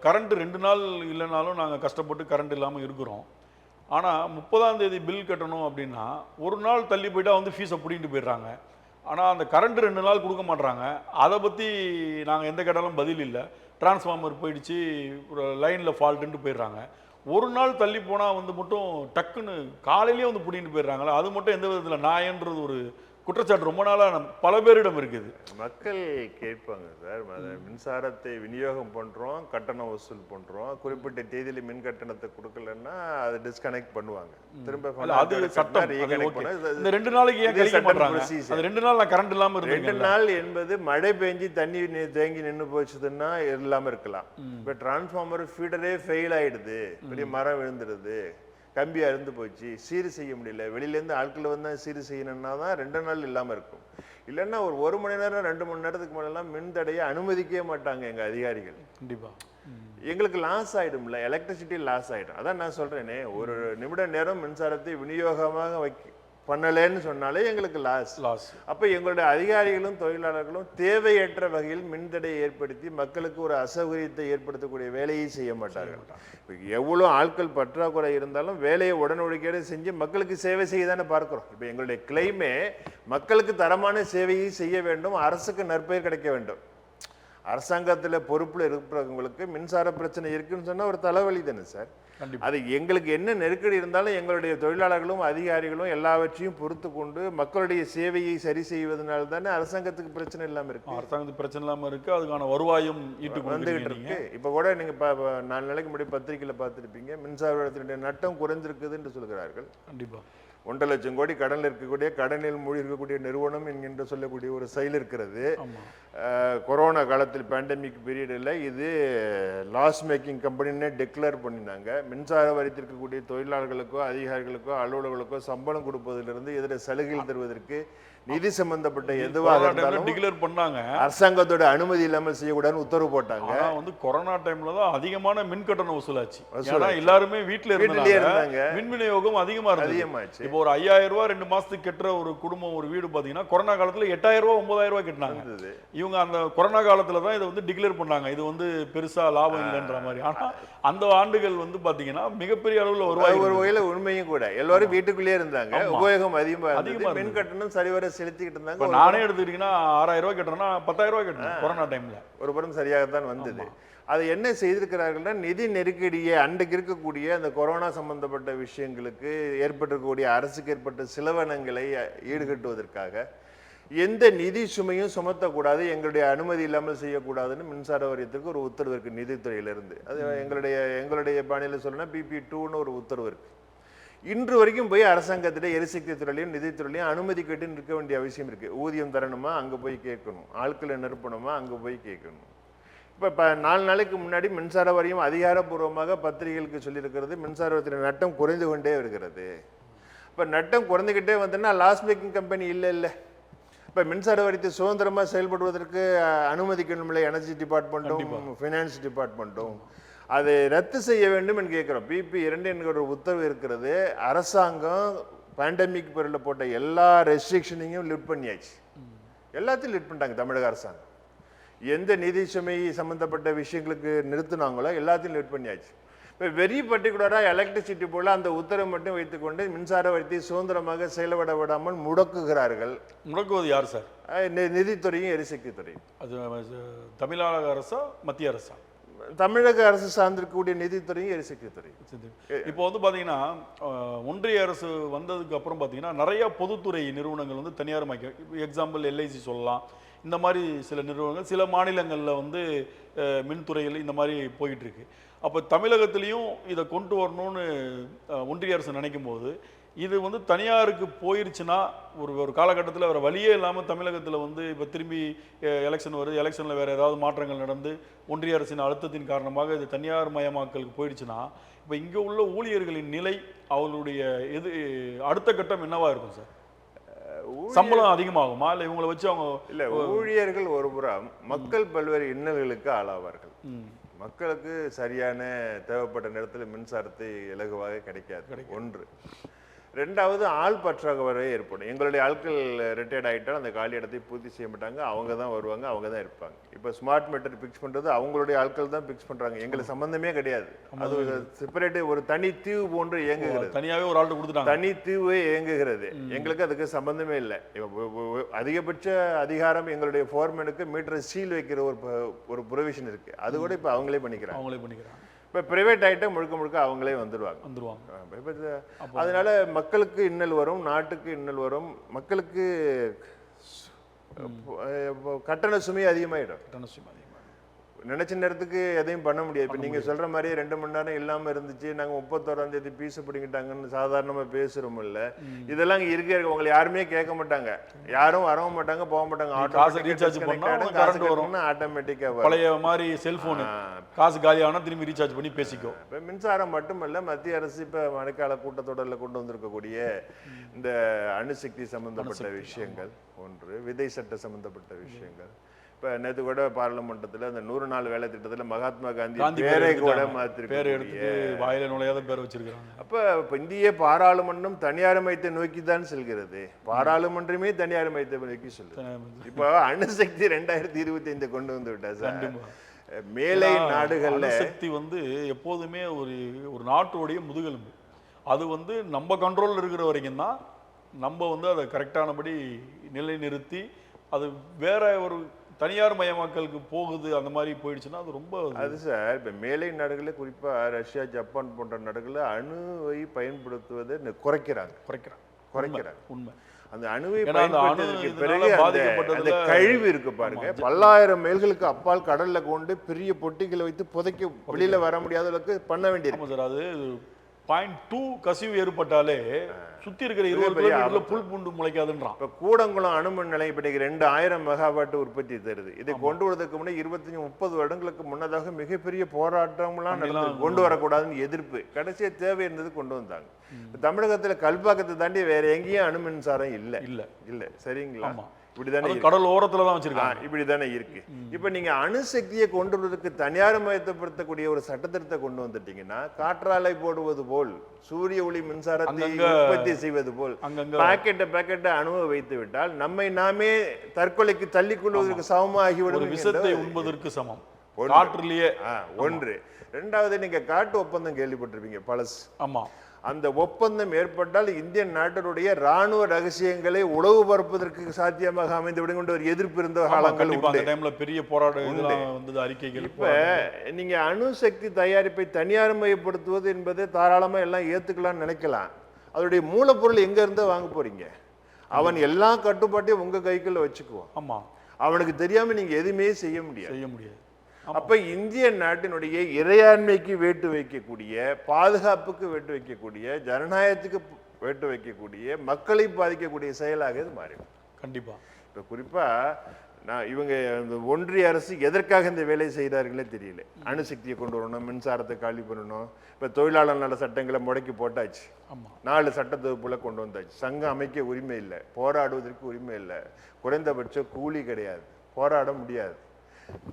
[SPEAKER 1] கரண்ட் 2 நாள் இல்லைனாலும் நாங்கள் கஷ்டப்பட்டு கரண்ட் இல்லாமல் இருக்கிறோம். ஆனால் 30ஆம் தேதி பில் கட்டணும் அப்படின்னா ஒரு நாள் தள்ளி போயிட்டா ஃபீஸை பிடிக்கிட்டு போயிடுறாங்க. ஆனால் அந்த கரண்ட் 2 நாள் கொடுக்க மாட்றாங்க. அதை பற்றி நாங்கள் எந்த கேட்டாலும் பதில் இல்லை. டிரான்ஸ்ஃபார்மர் போயிடுச்சு, ஒரு லைனில் ஃபால்ட்டுன்ட்டு போயிடுறாங்க. ஒரு நாள் தள்ளி போனால் மட்டும் டக்குன்னு காலையிலேயே பிடிக்கிட்டு போயிடுறாங்களா? அது மட்டும் எந்த விதத்தில் நியாயன்றது ஒரு குற்றச்சாட்டு ரொம்ப நாளா பல பேரிடம் இருக்குது.
[SPEAKER 2] மக்கள் கேட்பாங்க சார், மின்சாரத்தை விநியோகம் பண்றோம், கட்டணம் வசூல் பண்றோம், குறிப்பிட்ட தேதியில மின் கட்டணத்தை கொடுக்கலன்னா அதை டிஸ்கனெக்ட் பண்ணுவாங்க. திரும்ப
[SPEAKER 1] அது சட்டம். இந்த 2 நாளைக்கு ஏன் கழிக்க மாட்டாங்க? அது 2 நாள் நான் கரண்ட் இல்லாம இருந்தேன்.
[SPEAKER 2] 2 நாள் என்பது மழை பெஞ்சு தண்ணி தேங்கி நின்று போச்சுதுன்னா இல்லாம இருக்கலாம். இப்ப டிரான்ஸ்ஃபார்மர் ஃபீடரே ஃபெயில் ஆயிடுது, பெரிய மரம் விழுந்துடுது, கம்பி அறுந்து போச்சு, சீர் செய்ய முடியல, வெளியிலேருந்து ஆட்கள் வந்து சீர் செய்யணும்னா தான் 2 நாள் இல்லாமல் இருக்கும். இல்லைன்னா ஒரு 1 மணி நேரம் 2 மணி நேரத்துக்கு மேலாம் மின் தடையை அனுமதிக்கவே மாட்டாங்க எங்கள் அதிகாரிகள்.
[SPEAKER 1] கண்டிப்பா
[SPEAKER 2] எங்களுக்கு லாஸ் ஆகிடும்ல, எலக்ட்ரிசிட்டி லாஸ் ஆகிடும். அதான் நான் சொல்கிறேனே, ஒரு நிமிட நேரம் மின்சாரத்தை விநியோகமாக பண்ணலேன்னு சொன்னாலே எங்களுக்கு லாஸ். அப்போ எங்களுடைய அதிகாரிகளும் தொழிலாளர்களும் தேவையற்ற வகையில் மின்தடையை ஏற்படுத்தி மக்களுக்கு ஒரு அசௌகரியத்தை ஏற்படுத்தக்கூடிய வேலையை செய்ய மாட்டார்கள். எவ்வளோ ஆட்கள் பற்றாக்குறை இருந்தாலும் வேலையை உடனுக்குடனே செஞ்சு மக்களுக்கு சேவை செய்ய தானே பார்க்குறோம். இப்போ எங்களுடைய கிளைமே மக்களுக்கு தரமான சேவையை செய்ய வேண்டும், அரசுக்கு நற்பெயர் கிடைக்க வேண்டும். அரசாங்கத்தில் பொறுப்பில் இருக்கிறவங்களுக்கு மின்சார பிரச்சனை இருக்குன்னு சொன்னால் ஒரு தலைவலி தானே சார். அது எங்களுக்கு என்ன நெருக்கடி இருந்தாலும் எங்களுடைய தொழிலாளர்களும் அதிகாரிகளும் எல்லாவற்றையும் பொறுத்து கொண்டு மக்களுடைய சேவையை சரி செய்வதனால தானே அரசாங்கத்துக்கு பிரச்சனை இல்லாமல் இருக்கு.
[SPEAKER 1] அரசாங்கத்துக்கு பிரச்சனை இல்லாமல் இருக்கு, அதுக்கான வருவாயும்
[SPEAKER 2] வந்துகிட்டு இருக்கு. இப்போ கூட நீங்க 4 நாளைக்கு முன்னாடி பத்திரிகையில் பார்த்துருப்பீங்க, மின்சாரத்தினுடைய நட்டம் குறைஞ்சிருக்குது என்று சொல்கிறார்கள்.
[SPEAKER 1] கண்டிப்பா
[SPEAKER 2] 1 லட்சம் கோடி கடனில் இருக்கக்கூடிய, கடனில் மூழ்கி இருக்கக்கூடிய நிறுவனம் என்கின்ற சொல்லக்கூடிய ஒரு செயல் இருக்கிறது. கொரோனா காலத்தில் பேண்டமிக் பீரியடில் இது லாஸ் மேக்கிங் கம்பெனின்னு டிக்ளேர் பண்ணினாங்க. மின்சார வரித்திருக்கக்கூடிய தொழிலாளர்களுக்கோ அதிகாரிகளுக்கோ அலுவலர்களுக்கோ சம்பளம் கொடுப்பதிலிருந்து இதர சலுகைகள் தருவதற்கு நிதி சம்பந்தப்பட்ட எதுவாக இருந்தாலும்
[SPEAKER 1] டிக்ளேர் பண்ணாங்க.
[SPEAKER 2] அரசாங்கத்தோட அனுமதி இல்லாமல் செய்யக்கூடாதுன்னு உத்தரவு போட்டாங்க.
[SPEAKER 1] வந்து கொரோனா டைம்ல தான் அதிகமான மின் கட்டணம் வசூலாச்சு. எல்லாருமே வீட்டுல இருந்தாங்க, மின் விநியோகம் அதிகமாச்சு. இப்போ ஒரு 5000 ரூபாய் 2 மாசத்துக்கு கட்டுற ஒரு குடும்பம் ஒரு வீடு பாத்தீங்கன்னா கொரோனா காலத்துல 8000 ரூபாய் 9000 ரூபாய் கட்டினாங்க. இவங்க அந்த கொரோனா காலத்துல தான் இதை வந்து டிக்ளேர் பண்ணாங்க, இது வந்து பெருசா லாபம் இல்லைன்ற மாதிரி. ஆனா அந்த ஆண்டுகள் வந்து பாத்தீங்கன்னா மிகப்பெரிய அளவுல வருவாய்.
[SPEAKER 2] ஒரு வகையில உண்மையும் கூட, எல்லாரும் வீட்டுக்குள்ளேயே இருந்தாங்க, உபயோகம் அதிகமா மின் கட்டணம் சரிவர செலுத்திக்கிட்டு இருந்தாங்க.
[SPEAKER 1] நானே எடுத்துக்கிட்டீங்கன்னா 6000 ரூபாய் கட்டுறேன்னா 10000 ரூபாய் கட்டணும் கொரோனா டைம்ல.
[SPEAKER 2] ஒரு புறம் சரியாகத்தான் வந்தது. அது என்ன செய்திருக்கிறார்கள்னா, நிதி நெருக்கடியை அன்றைக்கு இருக்கக்கூடிய அந்த கொரோனா சம்பந்தப்பட்ட விஷயங்களுக்கு ஏற்பட்டிருக்கக்கூடிய அரசுக்கு ஏற்பட்ட செலவினங்களை ஈடுகட்டுவதற்காக எந்த நிதி சுமையும் சுமத்தக்கூடாது, எங்களுடைய அனுமதி இல்லாமல் செய்யக்கூடாதுன்னு மின்சார வாரியத்திற்கு ஒரு உத்தரவு இருக்கு நிதித்துறையிலிருந்து. அது எங்களுடைய பாணியில் சொல்லணும்னா PP2ன்னு ஒரு உத்தரவு இருக்கு. இன்று வரைக்கும் போய் அரசாங்கத்திட்ட எரிசக்தி துறையிலையும் நிதித்துறையிலையும் அனுமதி கேட்டு நிற்க வேண்டிய அவசியம் இருக்கு. ஊதியம் தரணுமா அங்கே போய் கேட்கணும், ஆட்களை நிரப்பணுமா அங்கே போய் கேட்கணும். இப்போ 4 நாளைக்கு முன்னாடி மின்சார வாரியம் அதிகாரப்பூர்வமாக பத்திரிகைகளுக்கு சொல்லியிருக்கிறது, மின்சார வாரியத்தின் நட்டம் குறைந்து கொண்டே வருகிறது. இப்போ நட்டம் குறைந்துக்கிட்டே வந்தோன்னா லாஸ் மேக்கிங் கம்பெனி இல்லை. இப்போ மின்சார வாரியத்தை சுதந்திரமாக செயல்படுவதற்கு அனுமதிக்கணும்ல எனர்ஜி டிபார்ட்மெண்ட்டும் ஃபினான்ஸ் டிபார்ட்மெண்ட்டும். அதை ரத்து செய்ய வேண்டும் என்று கேட்குறோம். PP2 என்கிற ஒரு உத்தரவு இருக்கிறது. அரசாங்கம் பேண்டமிக் பீரியடில் போட்ட எல்லா ரெஸ்ட்ரிக்ஷனையும் லிஃப்ட் பண்ணியாச்சு. எல்லாத்தையும் லிஃப்ட் பண்ணிட்டாங்க தமிழக அரசாங்கம். எந்த நிதி சுமை சம்பந்தப்பட்ட விஷயங்களுக்கு நிறுத்தினாங்களோ எல்லாத்தையும் லிஃப்ட் பண்ணியாச்சு. இப்போ வெரி பர்டிகுலராக எலக்ட்ரிசிட்டி போல அந்த உத்தரவு மட்டும் வைத்துக்கொண்டு மின்சார வாரியத்தை சுதந்திரமாக செயல்பட விடாமல் முடக்குகிறார்கள்.
[SPEAKER 1] முடக்குவது யார் சார்?
[SPEAKER 2] நிதித்துறையும் எரிசக்தி துறையும்.
[SPEAKER 1] அது தமிழக அரசா மத்திய அரசா?
[SPEAKER 2] தமிழக அரசு சார்ந்திருக்கக்கூடிய நிதித்துறையும் எரிசக்தி துறையும்.
[SPEAKER 1] இப்போ வந்து பார்த்தீங்கன்னா ஒன்றிய அரசு வந்ததுக்கு அப்புறம் பார்த்தீங்கன்னா நிறைய பொதுத்துறை நிறுவனங்கள் வந்து தனியார்மயக்க, எக்ஸாம்பிள் LIC சொல்லலாம். இந்த மாதிரி சில நிறுவனங்கள் சில மாநிலங்களில் வந்து மின்துறையில் இந்த மாதிரி போயிட்டு இருக்கு. அப்போ தமிழகத்திலையும் இதை கொண்டு வரணும்னு ஒன்றிய அரசு நினைக்கும் போது இது வந்து தனியாருக்கு போயிருச்சுன்னா ஒரு காலகட்டத்தில் வேறு வழியே இல்லாமல் தமிழகத்தில் வந்து இப்போ திரும்பி எலெக்ஷன் வருது, எலெக்ஷனில் வேறு ஏதாவது மாற்றங்கள் நடந்து ஒன்றிய அரசின் அழுத்தத்தின் காரணமாக இது தனியார் மயமாக்கலுக்கு போயிடுச்சுன்னா இப்போ இங்கே உள்ள ஊழியர்களின் நிலை, அவங்களுடைய அடுத்த கட்டம் என்னவா இருக்கும் சார்? சம்பளம் அதிகமாகுமா இல்லை இவங்களை வச்சு அவங்க
[SPEAKER 2] இல்லை? ஊழியர்கள் ஒரு புறம், மக்கள் பல்வேறு இன்னல்களுக்கு ஆளாவார்கள். மக்களுக்கு சரியான தேவைப்பட்ட நேரத்தில் மின்சாரத்தை இலகுவாக கிடைக்காது. 1. 2வது ஆள் பற்றாக்குறை ஏற்படும். எங்களுடைய ஆட்கள் ரிட்டையர்ட் ஆகிட்டாலும் அந்த காலி இடத்தை பூர்த்தி செய்ய மாட்டாங்க, அவங்க தான் வருவாங்க, அவங்க தான் இருப்பாங்க. இப்போ ஸ்மார்ட் மீட்டர் ஃபிக்ஸ் பண்ணுறது அவங்களுடைய ஆட்கள் தான் ஃபிக்ஸ் பண்ணுறாங்க, எங்களுக்கு சம்மந்தமே கிடையாது. அது செப்பரேட்டு ஒரு தனி தீவு போன்று இயங்குகிறது.
[SPEAKER 1] தனியாகவே ஒரு ஆள்கிட்ட கொடுத்துட்டாங்க,
[SPEAKER 2] தனி தீவே இயங்குகிறது. எங்களுக்கு அதுக்கு சம்மந்தமே இல்லை. அதிகபட்ச அதிகாரம் எங்களுடைய ஃபோர்மேனுக்கு மீட்டரை சீல் வைக்கிற ஒரு ப்ரொவிஷன் இருக்குது. அது கூட இப்போ அவங்களே பண்ணிக்கிறாங்க. இப்போ பிரைவேட் ஆகிட்டா முழுக்க முழுக்க அவங்களே வந்துடுவாங்க. அதனால மக்களுக்கு இன்னல் வரும், நாட்டுக்கு இன்னல் வரும், மக்களுக்கு கட்டண சுமை அதிகமாகிடும். நினைச்ச நேரத்துக்கு எதையும் பண்ண முடியாது. இப்போ நீங்கள் சொல்கிற மாதிரியே 2 மணி நேரம் இல்லாமல் இருந்துச்சு, நாங்கள் 31ஆம் தேதி பீஸ் பிடிங்கிட்டாங்கன்னு சாதாரணமாக பேசுகிறோம். இல்லை, இதெல்லாம் இங்கே உங்களை யாருமே கேட்க மாட்டாங்க, யாரும் வரவும் மாட்டாங்க, போக மாட்டாங்க. ஆட்டோமேட்டிக்காக
[SPEAKER 1] பழைய மாதிரி செல்ஃபோனு காசு காலியானா திரும்பி ரீசார்ஜ் பண்ணி பேசிக்கோ.
[SPEAKER 2] இப்போ மின்சாரம் மட்டுமல்ல, மத்திய அரசு இப்போ மழைக்கால கூட்டத்தொடரில் கொண்டு வந்திருக்கக்கூடிய இந்த அணுசக்தி சம்பந்தப்பட்ட விஷயங்கள் ஒன்று, விதை சட்ட சம்பந்தப்பட்ட விஷயங்கள். இப்போ நேற்று கூட பாராளுமன்றத்தில் அந்த 100 நாள் வேலை திட்டத்தில் மகாத்மா காந்தி பேரை கூட
[SPEAKER 1] மாற்றிருக்கு, வாயில நுழையாத பேர் வச்சிருக்காங்க.
[SPEAKER 2] அப்போ இப்போ இந்திய பாராளுமன்றம் தனியார்மயத்தை நோக்கி தான் செல்கிறது, பாராளுமன்றமே தனியார்மயத்தை நோக்கி சொல்லுது. இப்போ அணுசக்தி 2025 கொண்டு வந்து விட்டா சார். மேலை நாடுகள்ல
[SPEAKER 1] சக்தி எப்போதுமே ஒரு நாட்டோடைய முதுகெலும்பு. அது நம்ம கண்ட்ரோல் இருக்கிற வரைக்கும் தான் நம்ம அதை கரெக்டானபடி நிலைநிறுத்தி, அது வேற ஒரு தனியார் மயமாக்கலுக்கு போகுது, அந்த மாதிரி போயிடுச்சுன்னா அது ரொம்ப
[SPEAKER 2] அது சார். இப்போ மேலை நாடுகளில் குறிப்பாக ரஷ்யா, ஜப்பான் போன்ற நாடுகளில் அணுவை பயன்படுத்துவதை குறைக்கிறாங்க.
[SPEAKER 1] உண்மை.
[SPEAKER 2] அந்த அணுவை பயன்படுத்துவதற்கு பிறகு அந்த கழிவு இருக்கு பாருங்க, பல்லாயிரம் மைல்களுக்கு அப்பால் கடல்ல கொண்டு பெரிய பொட்டிகளை வைத்து புதைக்க வெளியில வர முடியாத அளவுக்கு பண்ண வேண்டியது.
[SPEAKER 1] அது 0.2 கசிவு ஏற்பட்டாலே சுத்தி இருக்கிற 20 கிலோமீட்டர்ல புல் பூண்டு முளைக்காதுன்றான்.
[SPEAKER 2] இப்ப கூடங்குளம் அணுமின் நிலையம் இப்ப 2000 மெகாவாட் உற்பத்தி தருது. இதை கொண்டு வருவதற்கு முன்னே 25-30 வருடங்களுக்கு முன்னதாக மிகப்பெரிய போராட்டம்லாம் நடந்தது, கொண்டு வரக்கூடாதுன்னு எதிர்ப்பு. கடைசியா தேவை இருந்தது, கொண்டு வந்தாங்க. தமிழகத்துல கல்பாக்கத்தை தாண்டி வேற எங்கேயும் அணு மின்சாரம் இல்ல சரிங்களா? இப்படிதானே
[SPEAKER 1] கடல் ஓரத்துல தான் வச்சிருக்காங்க.
[SPEAKER 2] இப்படிதானே இருக்கு. இப்ப நீங்க அணுசக்தியை கொண்டு வருவதற்கு தனியார் மயப்படுத்தக்கூடிய ஒரு சட்டத்திட்டத்தை கொண்டு வந்துட்டீங்கன்னா, காற்றாலை போடுவது போல், சூரிய ஒளி மின்சாரத்தை உற்பத்தி செய்வது போல் பாக்கெட்டை அணுவை வைத்து விட்டால் நம்மை நாமே தற்கொலைக்கு தள்ளிக் கொள்வதற்கு சமமாகிவிடும்.
[SPEAKER 1] விஷத்தை உண்பதற்கு சமம் காற்றுலயே.
[SPEAKER 2] ஒன்று. ரெண்டாவது, நீங்க காட்டு ஒப்பந்தம் கேள்விப்பட்டிருப்பீங்க, பழசு.
[SPEAKER 1] ஆமா.
[SPEAKER 2] அந்த ஒப்பந்தம் ஏற்பட்டால் இந்திய நாட்டினுடைய ராணுவ ரகசியங்களை உளவு பரப்புவதற்கு சாத்தியமாக அமைந்து விடும் கொண்டு ஒரு எதிர்ப்பு இருந்த காலங்கள்,
[SPEAKER 1] பெரிய போராட்டம் அறிக்கைகள்.
[SPEAKER 2] இப்ப நீங்க அணுசக்தி தயாரிப்பை தனியார் மயப்படுத்துவது என்பதை தாராளமா எல்லாம் ஏத்துக்கலாம்னு நினைக்கலாம். அதோடைய மூலப்பொருள் எங்க இருந்து வாங்க போறீங்க? அவன் எல்லா கட்டுப்பாட்டையும் உங்க கைக்குள்ள வச்சுக்குவான்.
[SPEAKER 1] ஆமா.
[SPEAKER 2] அவனுக்கு தெரியாம நீங்க எதுவுமே செய்ய முடியாது. அப்ப இந்திய நாட்டினுடைய இறையாண்மைக்கு வேட்டு வைக்கக்கூடிய, பாதுகாப்புக்கு வேட்டு வைக்கக்கூடிய, ஜனநாயகத்துக்கு வேட்டு வைக்கக்கூடிய, மக்களை பாதிக்கக்கூடிய செயலாக இது மாறிடும்.
[SPEAKER 1] கண்டிப்பா.
[SPEAKER 2] இப்ப குறிப்பா இவங்க ஒன்றிய அரசு எதற்காக இந்த வேலையை செய்கிறார்களே தெரியல. அணுசக்தியை கொண்டு வரணும், மின்சாரத்தை காலி பண்ணணும். இப்ப தொழிலாளர் நல சட்டங்களை முடக்கி போட்டாச்சு, 4 சட்ட தொகுப்புல கொண்டு வந்தாச்சு. சங்கம் அமைக்க உரிமை இல்லை, போராடுவதற்கு உரிமை இல்லை, குறைந்தபட்ச கூலி கிடையாது, போராட முடியாது,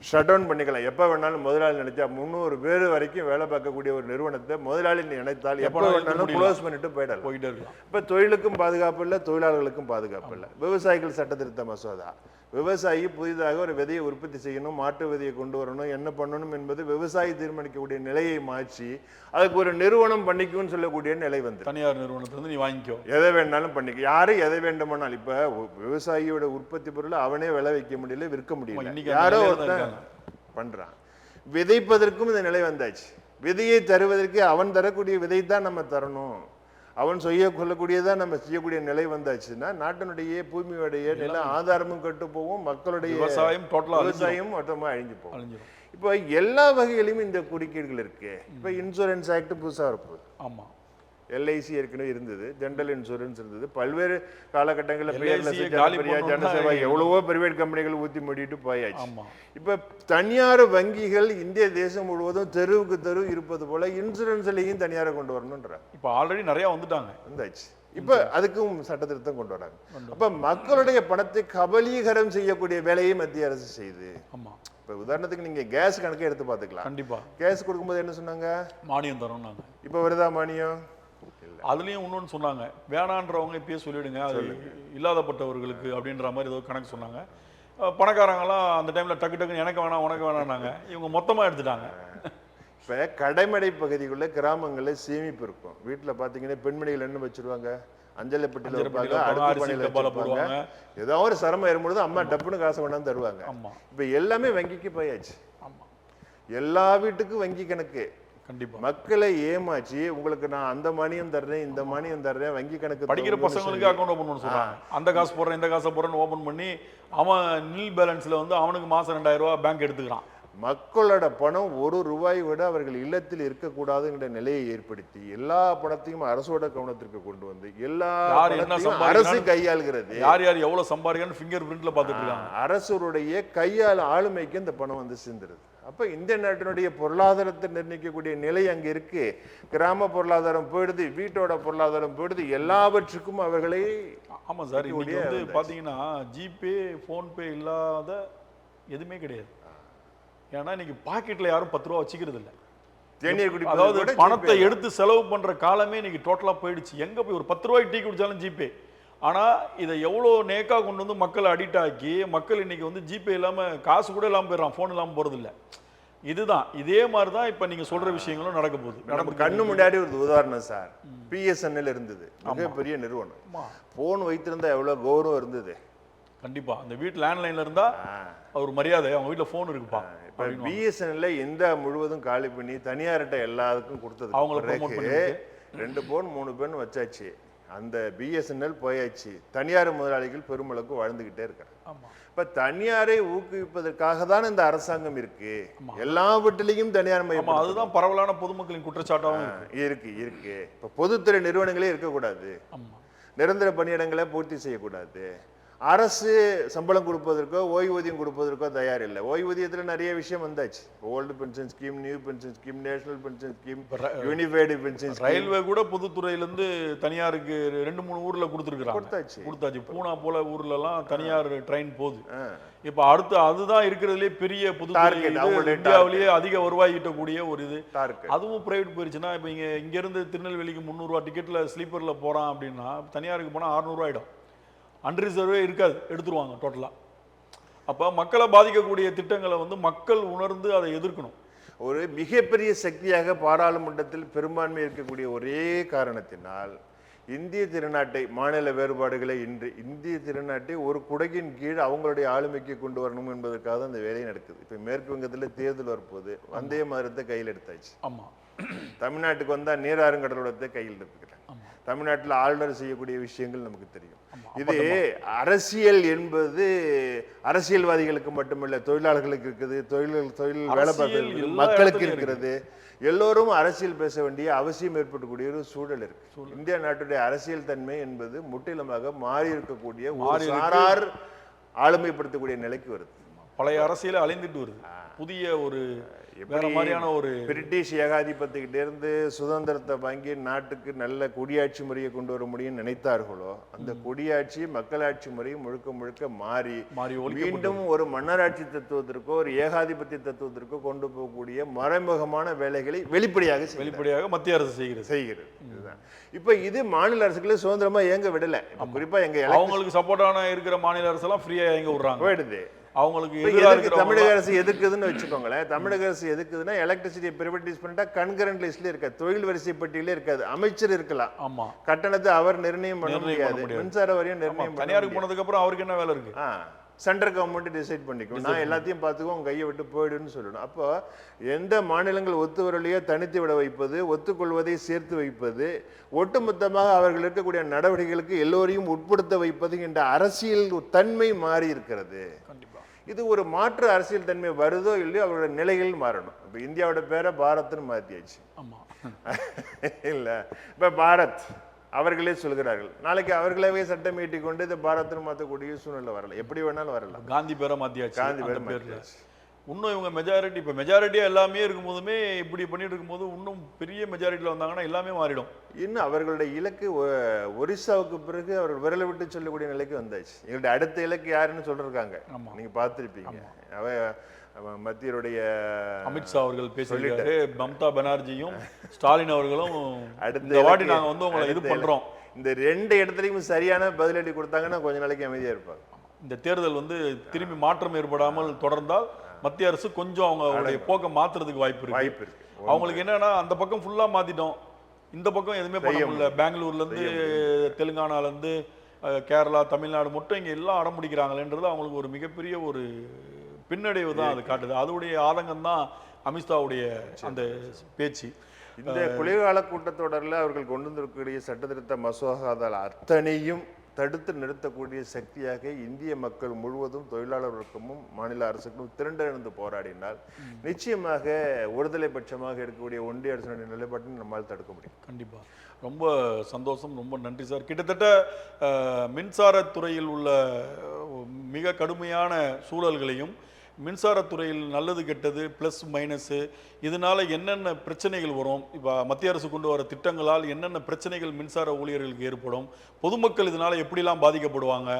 [SPEAKER 2] ஷட் டவுன் பண்ணிக்கலாம். எப்போ வேணாலும் முதலாளி நினைச்சா 300 பேர் வரைக்கும் வேலை பார்க்கக்கூடிய ஒரு நிறுவனத்தை முதலாளி நினைத்தால் எப்போ வேணாலும் க்ளோஸ் பண்ணிட்டு போயிடலாம். இப்போ தொழிலுக்கும் பாதுகாப்பு இல்லை, தொழிலாளர்களுக்கும் பாதுகாப்பு இல்லை. விவசாயிகள் சட்ட திருத்த மசோதா, விவசாயி புதிதாக ஒரு விதையை உற்பத்தி செய்யணும், மாட்டு விதையை கொண்டு வரணும், என்ன பண்ணணும் என்பது விவசாயி தீர்மானிக்கக்கூடிய நிலையை மாற்றி அதுக்கு ஒரு நிறுவனம் பண்ணிக்கும்னு சொல்லக்கூடிய நிலை வந்து,
[SPEAKER 1] தனியார் நிறுவனத்தை நீ வாங்கிக்கோ,
[SPEAKER 2] எதை வேணாலும் பண்ணிக்க, யாரு எதை வேண்டுமானால். இப்ப விவசாயியோட உற்பத்தி பொருளை அவனே விளை வைக்க முடியல, விற்க முடியல, யாரோ ஒருத்தன் பண்றான். விதைப்பதற்கும் இந்த நிலை வந்தாச்சு. விதையை தருவதற்கு அவன் தரக்கூடிய விதை தான் நம்ம தரணும், அவன் செய்ய கொள்ளக்கூடியதான் நம்ம செய்யக்கூடிய நிலை வந்தாச்சுன்னா நாட்டினுடைய பூமியுடைய நில ஆதாரமும் கட்டு போவோம், மக்களுடைய விவசாயம் மொத்தமா அழிஞ்சு போகும். இப்போ எல்லா வகையிலுமே இந்த குறுக்கீடுகள் இருக்கு. இப்போ இன்சூரன்ஸ் ஆக்ட் புதுசா இருப்பது.
[SPEAKER 1] ஆமா.
[SPEAKER 2] எல்ஐசி ஏற்கனவே இருந்தது, ஜெனரல் இன்சூரன்ஸ் இருந்தது. பல்வேறு காலகட்டங்களில் எவ்வளவோ பிரைவேட் கம்பெனிகள் ஊற்றி மூடிட்டு போயாச்சு. இப்ப தனியார் வங்கிகள் இந்திய தேசம் முழுவதும் தெருவுக்கு தெரு இருப்பது போல இன்சூரன்ஸ்லையும் தனியாரை கொண்டு வரணும்ன்ற இப்ப
[SPEAKER 1] ஆல்ரெடி நிறைய வந்தாச்சு.
[SPEAKER 2] இப்ப அதுக்கும் சட்ட திருத்தம் கொண்டு வராங்க. அப்ப மக்களுடைய பணத்தை கபலீகரம் செய்யக்கூடிய வேலையை மத்திய அரசு செய்யுது. இப்ப உதாரணத்துக்கு நீங்க கேஸ் கணக்கே எடுத்து பாத்துக்கலாம்.
[SPEAKER 1] கண்டிப்பா.
[SPEAKER 2] கேஸ் கொடுக்கும்போது என்ன சொன்னாங்க?
[SPEAKER 1] மானியம் தரோம்.
[SPEAKER 2] இப்ப வருதா மானியம்?
[SPEAKER 1] அதுலயும் இன்னொன்னு சொன்னாங்க, வேணான்றவங்க இப்பயே சொல்லிடுங்க, அது இல்லாதப்பட்டவர்களுக்கு அப்படின்ற மாதிரி ஏதோ கணக்கு சொன்னாங்க. பணக்காரங்களாம் அந்த டைம்ல டக்கு டக்குன்னு எனக்கு வேணாம் உனக்கு வேணாம்னாங்க, இவங்க மொத்தமா எடுத்துட்டாங்க.
[SPEAKER 2] இப்ப கடைமடை பகுதிக்குள்ள கிராமங்கள்ல சேமிப்பு இருக்கும். வீட்டுல பாத்தீங்கன்னா பெண்மணிகள் என்ன வச்சிருவாங்க, அஞ்சலை பெட்டியில வைப்பாங்க, அடுப்பு பணியில வச்சிருப்பாங்க. ஏதோ ஒரு சிரமம் ஏறும்பொழுது அம்மா டப்புன்னு காசு வேணாம் தருவாங்க. இப்ப எல்லாமே வங்கிக்கு போயாச்சு. எல்லா வீட்டுக்கும் வங்கி கணக்கு.
[SPEAKER 1] கண்டிப்பா.
[SPEAKER 2] மக்களை ஏமாற்றி உங்களுக்கு நான் அந்த மானியம் தர்றேன், இந்த மானியம் தர்றேன், வங்கி கணக்கு
[SPEAKER 1] படிக்கிற பசங்களுக்கு அக்கௌண்ட் ஓபன் பண்ண சொல்றாங்க. அந்த காசு போடுறேன் இந்த காசை போடுறேன்னு ஓபன் பண்ணி அவன் நில் பேலன்ஸ்ல வந்து அவனுக்கு மாசம் 2000 ரூபாய் பேங்க் எடுத்துக்கிறான்.
[SPEAKER 2] மக்களோட பணம் ஒரு ரூபாய் விட அவர்கள் இல்லத்தில் இருக்கக்கூடாதுங்கிற நிலையை ஏற்படுத்தி எல்லா பணத்தையும் அரசோட கவனத்திற்கு கொண்டு வந்து எல்லா
[SPEAKER 1] யார் என்ன
[SPEAKER 2] பணத்தையும் அரசு
[SPEAKER 1] சம்பாதிக்கிறான்னு
[SPEAKER 2] கையாளுகிறது.
[SPEAKER 1] யார் யார் எவ்வளவு சம்பாதிக்கணும்னு ஃபிங்கர் பிரிண்ட்ல பார்த்துட்டு இருக்காங்க.
[SPEAKER 2] அரசுடைய கையால் ஆளுமைக்கு இந்த பணம் வந்து சேர்ந்துருது. அப்ப இந்திய நாட்டினுடைய பொருளாதாரத்தை நிர்ணயிக்கக்கூடிய நிலை அங்க இருக்கு. கிராம பொருளாதாரம் போயிடுது, வீட்டோட பொருளாதாரம் போயிடுது, எல்லாவற்றுக்கும் அவர்களை.
[SPEAKER 1] ஆமா சார், இன்னைக்கு வந்து பாத்தீங்கன்னா ஜிபே போன்பே இல்லாத எதுவுமே கிடையாது. ஏன்னா இன்னைக்கு பாக்கெட்ல யாரும் 10 ரூபா வச்சுக்கிறது இல்லை.
[SPEAKER 2] தேநீர் குடிப்பது
[SPEAKER 1] அதாவது
[SPEAKER 2] கூட
[SPEAKER 1] பணத்தை
[SPEAKER 2] ஜிபே.
[SPEAKER 1] எடுத்து செலவு பண்ற காலமே இன்னைக்கு டோட்டலா போயிடுச்சு. எங்க போய் ஒரு 10 ரூபாய்க்கு டீ குடிச்சாலும் ஜிபே. ஆனா இதை எவ்வளவு நேக்கா கொண்டு வந்து மக்களை அடிக்ட் ஆக்கி மக்கள் இன்னைக்கு வந்து ஜிபே இல்லாம காசு கூட இல்லாம போயிடறான், போன் இல்லாம போறது இல்ல. இதுதான் இதே மாதிரி தான் இப்ப நீங்க சொல்ற விஷயங்களும் நடக்க போகுது.
[SPEAKER 2] நம்ம கண்ணு முன்னாடி ஒரு உதாரணம் சார், பிஎஸ்என்எல் இருந்தது, மிகப்பெரிய நிறுவனம். போன் வைத்திருந்தா எவ்வளவு கௌரவம் இருந்தது.
[SPEAKER 1] கண்டிப்பா அந்த வீட்டு லேண்ட்லைன்ல இருந்தா ஒரு மரியாதை, அவங்க வீட்டுல போன் இருக்குப்பா.
[SPEAKER 2] இப்ப பிஎஸ்என்எல்ல இந்தியா முழுவதும் காலி பண்ணி தனியார்கிட்ட எல்லாருக்கும் கொடுத்தது.
[SPEAKER 1] அவங்களுக்கு
[SPEAKER 2] 2 போன் 3 போன் வச்சாச்சு. அந்த பிஎஸ்என்எல் போயாச்சு. தனியார் முதலாளிகள் பெருமளவுக்கு வாழ்ந்துகிட்டே இருக்காங்க. இப்ப தனியாரை ஊக்குவிப்பதற்காக தான் இந்த அரசாங்கம் இருக்கு. எல்லாவற்றிலையும் தனியார் மயம்.
[SPEAKER 1] அதுதான் பரவலான பொதுமக்களின் குற்றச்சாட்டாகவும்
[SPEAKER 2] இருக்கு. இப்ப பொதுத்துறை நிறுவனங்களே இருக்கக்கூடாது, நிரந்தர பணியிடங்களை பூர்த்தி செய்யக்கூடாது, அரசு சம்பளம் கொடுப்பதற்கோ ஓய்வூதியம் கொடுப்பதற்கோ தயார் இல்லை. ஓய்வூதியத்தில் நிறைய விஷயம் வந்தாச்சு. Old pension scheme, new pension scheme, national pension scheme, unified pension scheme.
[SPEAKER 1] Railway கூட பொதுத்துறையிலிருந்து தனியாருக்கு 2-3 ஊர்ல கொடுத்தாச்சு. பூனா போல ஊர்ல எல்லாம் தனியார் ட்ரெயின் போகுது. இப்ப அடுத்து அதுதான் இருக்கிறதுலே பெரிய இந்தியாவிலேயே அதிக வருவாய் ஈட்டக்கூடிய ஒரு இது. அதுவும் பிரைவேட் போயிருச்சுன்னா இப்ப இங்க இருந்து திருநெல்வேலிக்கு 300 ரூபாய் டிக்கெட்ல ஸ்லீப்பர்ல போறான் அப்படின்னா தனியாருக்கு போனா 600 ரூபாய் ஆயிடும். அன்ரிசர்வே இருக்காது, எடுத்துருவாங்க டோட்டலா. அப்ப மக்களை பாதிக்கக்கூடிய திட்டங்களை வந்து மக்கள் உணர்ந்து அதை எதிர்க்கணும்.
[SPEAKER 2] ஒரு மிகப்பெரிய சக்தியாக பாராளுமன்றத்தில் பெரும்பான்மை இருக்கக்கூடிய ஒரே காரணத்தினால் இந்திய திருநாட்டை, மாநில வேறுபாடுகளை இன்று இந்திய திருநாட்டை ஒரு குடகின் கீழ் அவங்களுடைய ஆளுமைக்கு கொண்டு வரணும் என்பதற்காக தான் இந்த வேலை நடக்குது. இப்ப மேற்கு வங்கத்தில் தேர்தல் வரப்போது, வந்தே மாதத்தை கையில் எடுத்தாச்சு.
[SPEAKER 1] ஆமா,
[SPEAKER 2] தமிழ்நாட்டுக்கு வந்தா நீராறுங்கடலோடத்தை கையில் எடுத்துக்கிறேன். தமிழ்நாட்டில் ஆளுநர் செய்யக்கூடிய விஷயங்கள் நமக்கு தெரியும். இது அரசியல் என்பது அரசியல்வாதிகளுக்கு மட்டுமல்ல, தொழிலாளர்களுக்கு இருக்குது, தொழில் வேலை பார்க்கறது மக்களுக்கு இருக்கிறது. எல்லோரும் அரசியல் பேச வேண்டிய அவசியம் ஏற்படக்கூடிய ஒரு சூழல் இருக்கு. இந்திய நாட்டுடைய அரசியல் தன்மை என்பது முற்றிலுமாக மாறி இருக்கக்கூடிய ஒரு சாரார் ஆளுமைப்படுத்தக்கூடிய நிலைக்கு வருது.
[SPEAKER 1] பழைய அரசியல அழிந்துட்டு வருது. புதிய ஒரு வேற மாதிரியான ஒரு
[SPEAKER 2] பிரிட்டிஷ் ஏகாதிபத்தியிட்ட இருந்து சுதந்திரத்தை வாங்கி நாட்டுக்கு நல்ல குடியாட்சி முறையை கொண்டு வர முடியும் நினைத்தார்களோ, அந்த குடியாட்சி மக்களாட்சி முறை முழுக்க முழுக்க மாறி மீண்டும் ஒரு மன்னராட்சி தத்துவத்திற்கோ ஒரு ஏகாதிபத்திய தத்துவத்திற்கோ கொண்டு போகக்கூடிய மறைமுகமான வேலைகளை வெளிப்படையாக
[SPEAKER 1] மத்திய அரசு செய்கிறது.
[SPEAKER 2] இதுதான் இப்ப இது மாநில அரசுகளை சுதந்திரமா இயங்க விடல. குறிப்பா
[SPEAKER 1] அவங்களுக்கு சப்போர்ட்டான இருக்கிற மாநில அரசு எல்லாம் ஃப்ரீயா இயங்க விடுறாங்க.
[SPEAKER 2] போயிடுது.
[SPEAKER 1] அவங்களுக்கு
[SPEAKER 2] தமிழக அரசு எதுக்குதுன்னு வச்சுக்கோங்களேன். தமிழக அரசு எதுக்குதுன்னா எலக்ட்ரிசிட்டியை பிரைவேடைஸ் பண்ணிட்டா கன்கரண்ட் லிஸ்ட்ல இருக்காது, தொழில் வரிசை பட்டியலே இருக்காது. அமைச்சர் இருக்கலாம்,
[SPEAKER 1] ஆமா,
[SPEAKER 2] கட்டணத்தை அவர் நிர்ணயம் பண்ண முடியாது, மின்சார வரியும் நிர்ணயம்.
[SPEAKER 1] தனியாருக்கு போனதுக்கு அப்புறம் அவருக்கு என்ன வேலை இருக்கு?
[SPEAKER 2] சென்ட்ரல் கவர்மெண்ட் டிசைட் பண்ணிக்கும், நான் எல்லாத்தையும் பார்த்துக்கோ, உங்க கையை விட்டு போயிடுன்னு சொல்லணும். அப்போ எந்த மாநிலங்கள் ஒத்து வரலையோ தனித்து விட வைப்பது, ஒத்துக்கொள்வதை சேர்த்து வைப்பது, ஒட்டுமொத்தமாக அவர்கள் இருக்கக்கூடிய நடவடிக்கைகளுக்கு எல்லோரையும் உட்படுத்த வைப்பது என்ற அரசியல் தன்மை மாறி இருக்கிறது. இது ஒரு மாற்று அரசியல் தன்மை வருதோ இல்லையோ அவரோட நிலைகள் மாறணும். இப்ப இந்தியாவோட பேரை பாரத்னு மாத்தியாச்சு. இல்ல இப்ப பாரத் அவர்களே சொல்கிறார்கள், நாளைக்கு அவர்களாவே சட்டம் ஈட்டி கொண்டு இந்த பாரத்னு மாற்றக்கூடிய சூழ்நிலை வரல, எப்படி வேணாலும் வரலாம்.
[SPEAKER 1] காந்தி பேரை மாத்தியாச்சு.
[SPEAKER 2] காந்தி பேரை மாத்தியாச்சு.
[SPEAKER 1] இன்னும் இவங்க மெஜாரிட்டி, இப்போ மெஜாரிட்டியா எல்லாமே இருக்கும்போதுமே இப்படி பண்ணிட்டு இருக்கும்போது இன்னும் பெரிய மெஜாரிட்டியில் வந்தாங்கன்னா எல்லாமே மாறிடும்.
[SPEAKER 2] இன்னும் அவர்களுடைய இலக்கு ஒரிசாவுக்கு பிறகு அவர்கள் விரலை விட்டு சொல்லக்கூடிய நிலைக்கு வந்தாச்சு. எங்களுடைய அடுத்த இலக்கு யாருன்னு சொல்லிருக்காங்க, நீங்க பார்த்துருப்பீங்க. மத்தியருடைய
[SPEAKER 1] அமித்ஷா அவர்கள் பேசியிருக்காரு, மம்தா பானர்ஜியும் ஸ்டாலின் அவர்களும் அடுத்த வாட்டி நாங்க வந்து உங்களை இது பண்றோம்.
[SPEAKER 2] இந்த 2 இடத்துலையும் சரியான பதிலடி கொடுத்தாங்கன்னா கொஞ்ச நாளைக்கு அமைதியா இருப்பாங்க.
[SPEAKER 1] இந்த தேர்தல் வந்து திரும்பி மாற்றம் ஏற்படாமல் தொடர்ந்தால் மத்திய அரசு கொஞ்சம் அவங்களுடைய போக்க மாத்துறதுக்கு வாய்ப்பு இருக்கு. அவங்களுக்கு என்னன்னா அந்த பக்கம் ஃபுல்லா மாத்திட்டோம், இந்த பக்கம் எதுவுமே பண்ண முடியல. பெங்களூர்ல இருந்து தெலுங்கானால இருந்து கேரளா தமிழ்நாடு மட்டும் இங்க எல்லாம் அடம் பிடிக்கிறாங்களேன்றது அவங்களுக்கு ஒரு மிகப்பெரிய ஒரு பின்னடைவு தான் அது காட்டுது. அதோடைய ஆதங்கம் தான் அமித்ஷாவுடைய அந்த பேச்சு.
[SPEAKER 2] இந்த குளிர்கால கூட்டத்தொடரில் அவர்கள் கொண்டு வந்திருக்கக்கூடிய சட்டத்திருத்த மசோதாக்கள் அத்தனையும் தடுத்து நிறுத்தக்கூடிய சக்தியாக இந்திய மக்கள் முழுவதும் தொழிலாளர் வர்க்கமும் மாநில அரசுக்கும் திரண்டிருந்து போராடினால் நிச்சயமாக ஒருதலை பட்சமாக இருக்கக்கூடிய ஒன்றிய அரசினுடைய நிலைப்பாட்டை நம்மால் தடுக்க முடியும்.
[SPEAKER 1] கண்டிப்பாக ரொம்ப சந்தோஷம், ரொம்ப நன்றி சார். கிட்டத்தட்ட மின்சாரத்துறையில் உள்ள மிக கடுமையான சூழல்களையும், மின்சாரத்துறையில் நல்லது கெட்டது ப்ளஸ் மைனஸு, இதனால் என்னென்ன பிரச்சனைகள் வரும், இப்போ மத்திய அரசு கொண்டு வர திட்டங்களால் என்னென்ன பிரச்சனைகள் மின்சார ஊழியர்களுக்கு ஏற்படும், பொதுமக்கள் இதனால் எப்படிலாம் பாதிக்கப்படுவாங்க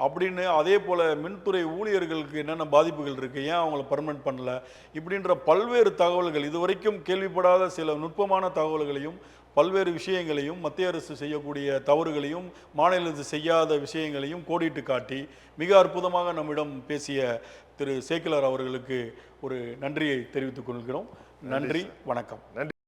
[SPEAKER 1] அப்படின்னு, அதே போல் மின்துறை ஊழியர்களுக்கு என்னென்ன பாதிப்புகள் இருக்குது, ஏன் அவங்கள பர்மனெண்ட் பண்ணல, இப்படின்ற பல்வேறு தகவல்கள், இதுவரைக்கும் கேள்விப்படாத சில நுட்பமான தகவல்களையும் பல்வேறு விஷயங்களையும், மத்திய அரசு செய்யக்கூடிய தவறுகளையும் மாநில அரசு செய்யாத விஷயங்களையும் கோடிட்டு காட்டி மிக அற்புதமாக நம்மிடம் பேசிய திரு சேக்கிலார் அவர்களுக்கு ஒரு நன்றியை தெரிவித்துக் கொள்கிறோம். நன்றி, வணக்கம்.
[SPEAKER 2] நன்றி.